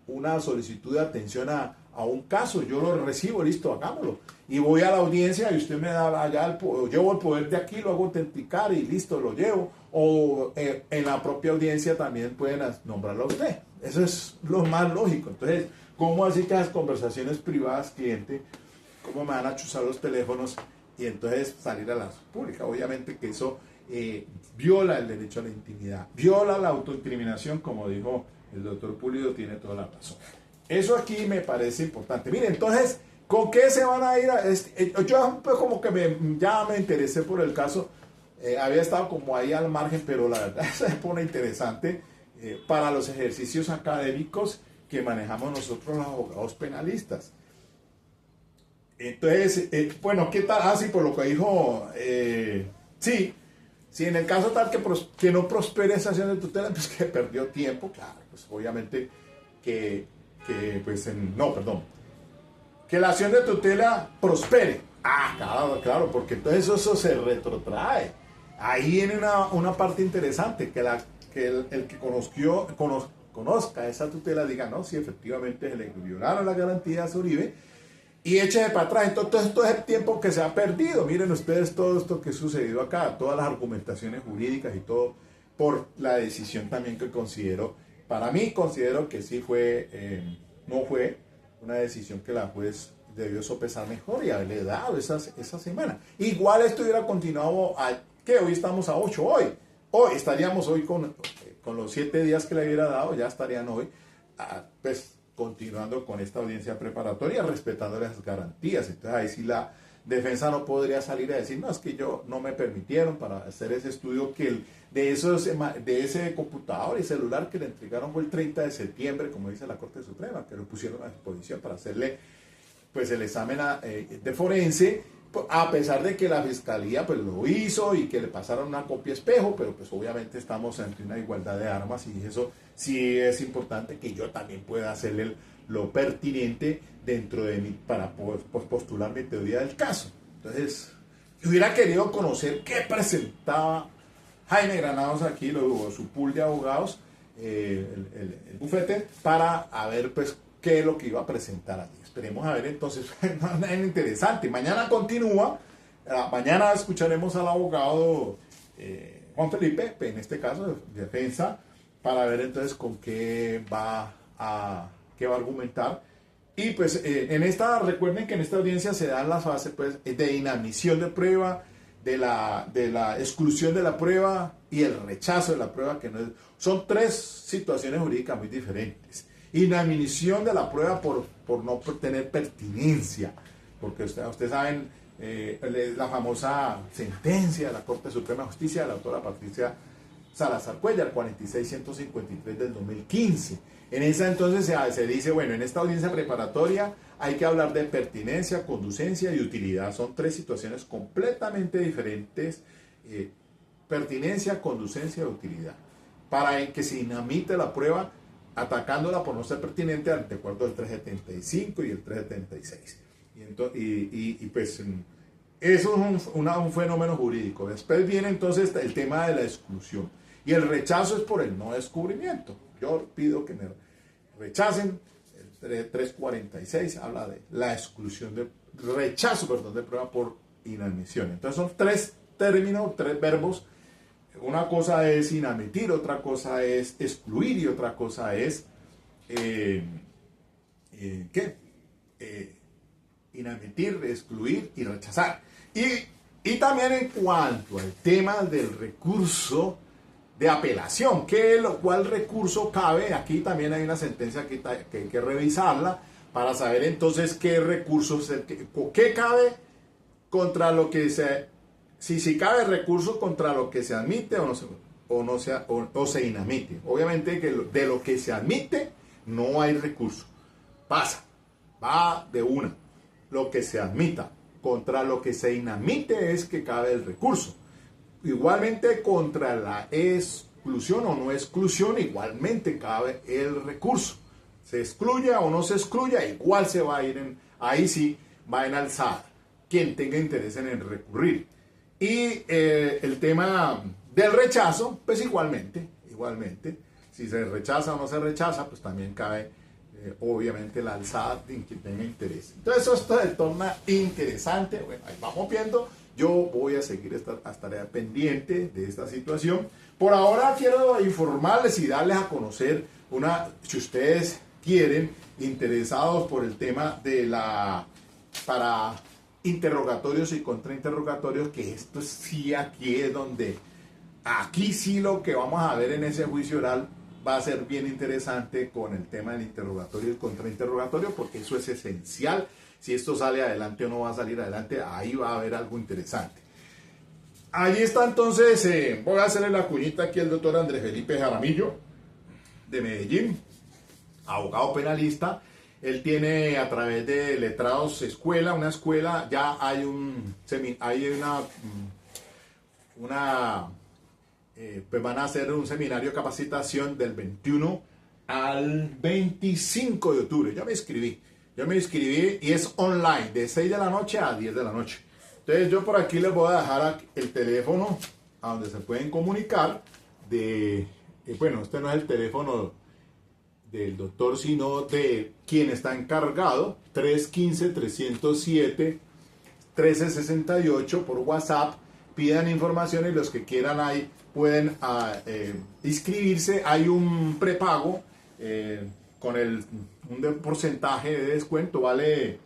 una solicitud de atención a un caso, yo lo recibo, listo, hagámoslo, y voy a la audiencia y usted me da allá, llevo el poder de aquí, lo hago autenticar y listo, lo llevo, o en la propia audiencia también pueden nombrarlo a usted, eso es lo más lógico. Entonces, ¿cómo así que las conversaciones privadas cliente, cómo me van a chuzar los teléfonos y entonces salir a la pública? Obviamente que eso viola el derecho a la intimidad, viola la autoincriminación, como dijo el doctor Pulido, tiene toda la razón. Eso aquí me parece importante. Miren, entonces, ¿con qué se van a ir? Yo pues, como que ya me interesé por el caso, había estado como ahí al margen, pero la verdad se pone interesante para los ejercicios académicos que manejamos nosotros los abogados penalistas. Entonces, bueno, ¿qué tal? Sí, por lo que dijo, si en el caso tal que no prospere esa acción de tutela, pues que perdió tiempo, claro, pues obviamente que la acción de tutela prospere. Claro, porque entonces eso se retrotrae. Ahí viene una parte interesante, que el que conozca esa tutela diga, no, si efectivamente se le violaron las garantías a Uribe, y échese para atrás. Entonces todo es el tiempo que se ha perdido. Miren ustedes todo esto que ha sucedido acá, todas las argumentaciones jurídicas y todo, por la decisión también que considero que sí no fue una decisión que la juez debió sopesar mejor y haberle dado esa semana. Igual esto hubiera continuado hoy estamos a 8, hoy estaríamos hoy con los 7 días que le hubiera dado, ya estarían hoy, pues continuando con esta audiencia preparatoria, respetando las garantías. Entonces ahí sí la defensa no podría salir a decir, no, es que no me permitieron para hacer ese estudio de ese computador y celular que le entregaron fue el 30 de septiembre, como dice la Corte Suprema, que lo pusieron a disposición para hacerle pues el examen de forense, a pesar de que la fiscalía pues lo hizo y que le pasaron una copia espejo, pero pues obviamente estamos ante una igualdad de armas y eso sí es importante que yo también pueda hacerle lo pertinente dentro de mí para poder postular mi teoría del caso. Entonces, hubiera querido conocer qué presentaba Jaime Granados aquí, su pool de abogados, el bufete, para a ver pues qué es lo que iba a presentar allí. Esperemos a ver entonces, nada interesante. Mañana continúa, mañana escucharemos al abogado Juan Felipe, en este caso de defensa, para ver entonces con qué va a argumentar. Y pues recuerden que en esta audiencia se dan las fases pues, de inadmisión de prueba, de la exclusión de la prueba y el rechazo de la prueba, que no es, son tres situaciones jurídicas muy diferentes. Inadmisión de la prueba por no tener pertinencia, porque ustedes saben la famosa sentencia de la Corte Suprema de Justicia de la autora Patricia Salazar Cuellar, 46.153 del 2015. En esa entonces se dice, bueno, en esta audiencia preparatoria hay que hablar de pertinencia, conducencia y utilidad. Son tres situaciones completamente diferentes, pertinencia, conducencia y utilidad, para que se inadmite la prueba atacándola por no ser pertinente ante el acuerdo del 375 y el 376. Pues eso es un fenómeno jurídico. Después viene entonces el tema de la exclusión. Y el rechazo es por el no descubrimiento. Yo pido que me rechacen. El 346 habla de la exclusión de rechazo, de prueba por inadmisión. Entonces son tres términos, tres verbos. Una cosa es inadmitir, otra cosa es excluir y otra cosa es inadmitir, excluir y rechazar. Y también en cuanto al tema del recurso de apelación, cuál recurso cabe, aquí también hay una sentencia que hay que revisarla para saber entonces qué recursos, qué cabe contra lo que si cabe recurso contra lo que se admite o se inadmite. Obviamente que de lo que se admite no hay recurso, va de una. Lo que se admita contra lo que se inadmite es que cabe el recurso. Igualmente contra la exclusión o no exclusión, igualmente cabe el recurso. Se excluya o no se excluya, igual se va a ir ahí sí va en alzada quien tenga interés en recurrir. Y el tema del rechazo, pues igualmente, si se rechaza o no se rechaza, pues también cabe obviamente la alzada de quien tenga interés. Entonces esto se torna interesante. Bueno, ahí vamos viendo. Yo voy a seguir estaré pendiente de esta situación. Por ahora quiero informarles y darles a conocer si ustedes quieren, interesados por el tema de para interrogatorios y contrainterrogatorios, que esto sí aquí sí lo que vamos a ver en ese juicio oral va a ser bien interesante con el tema del interrogatorio y el contrainterrogatorio, porque eso es esencial. Si esto sale adelante o no va a salir adelante, ahí va a haber algo interesante. Allí está entonces, voy a hacerle la cuñita aquí al doctor Andrés Felipe Jaramillo, de Medellín, abogado penalista. Él tiene a través de Letrados una escuela, ya hay pues van a hacer un seminario de capacitación del 21 al 25 de octubre. Yo me inscribí y es online, de 6 de la noche a 10 de la noche. Entonces yo por aquí les voy a dejar el teléfono a donde se pueden comunicar. Bueno, este no es el teléfono del doctor, sino de quien está encargado, 315-307-1368 por WhatsApp. Pidan información y los que quieran ahí pueden inscribirse. Hay un prepago con un porcentaje de descuento, vale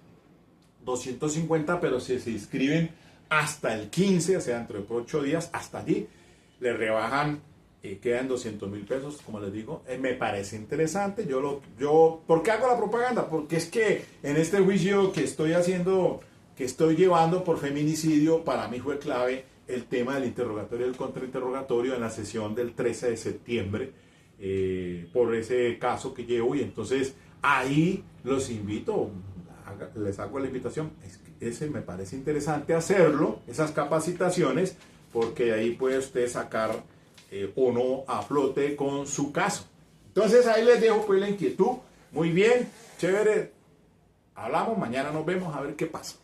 250, pero si se inscriben hasta el 15, o sea, dentro de 8 días, hasta allí, le rebajan, quedan 200.000 pesos, como les digo. Me parece interesante. ¿Por qué hago la propaganda? Porque es que en este juicio que estoy llevando por feminicidio, para mí fue clave el tema del interrogatorio y el contrainterrogatorio en la sesión del 13 de septiembre, por ese caso que llevo, y entonces ahí los invito, les hago la invitación. Ese me parece interesante hacerlo, esas capacitaciones, porque ahí puede usted sacar o no a flote con su caso. Entonces ahí les dejo pues la inquietud. Muy bien, chévere, hablamos, mañana nos vemos a ver qué pasa.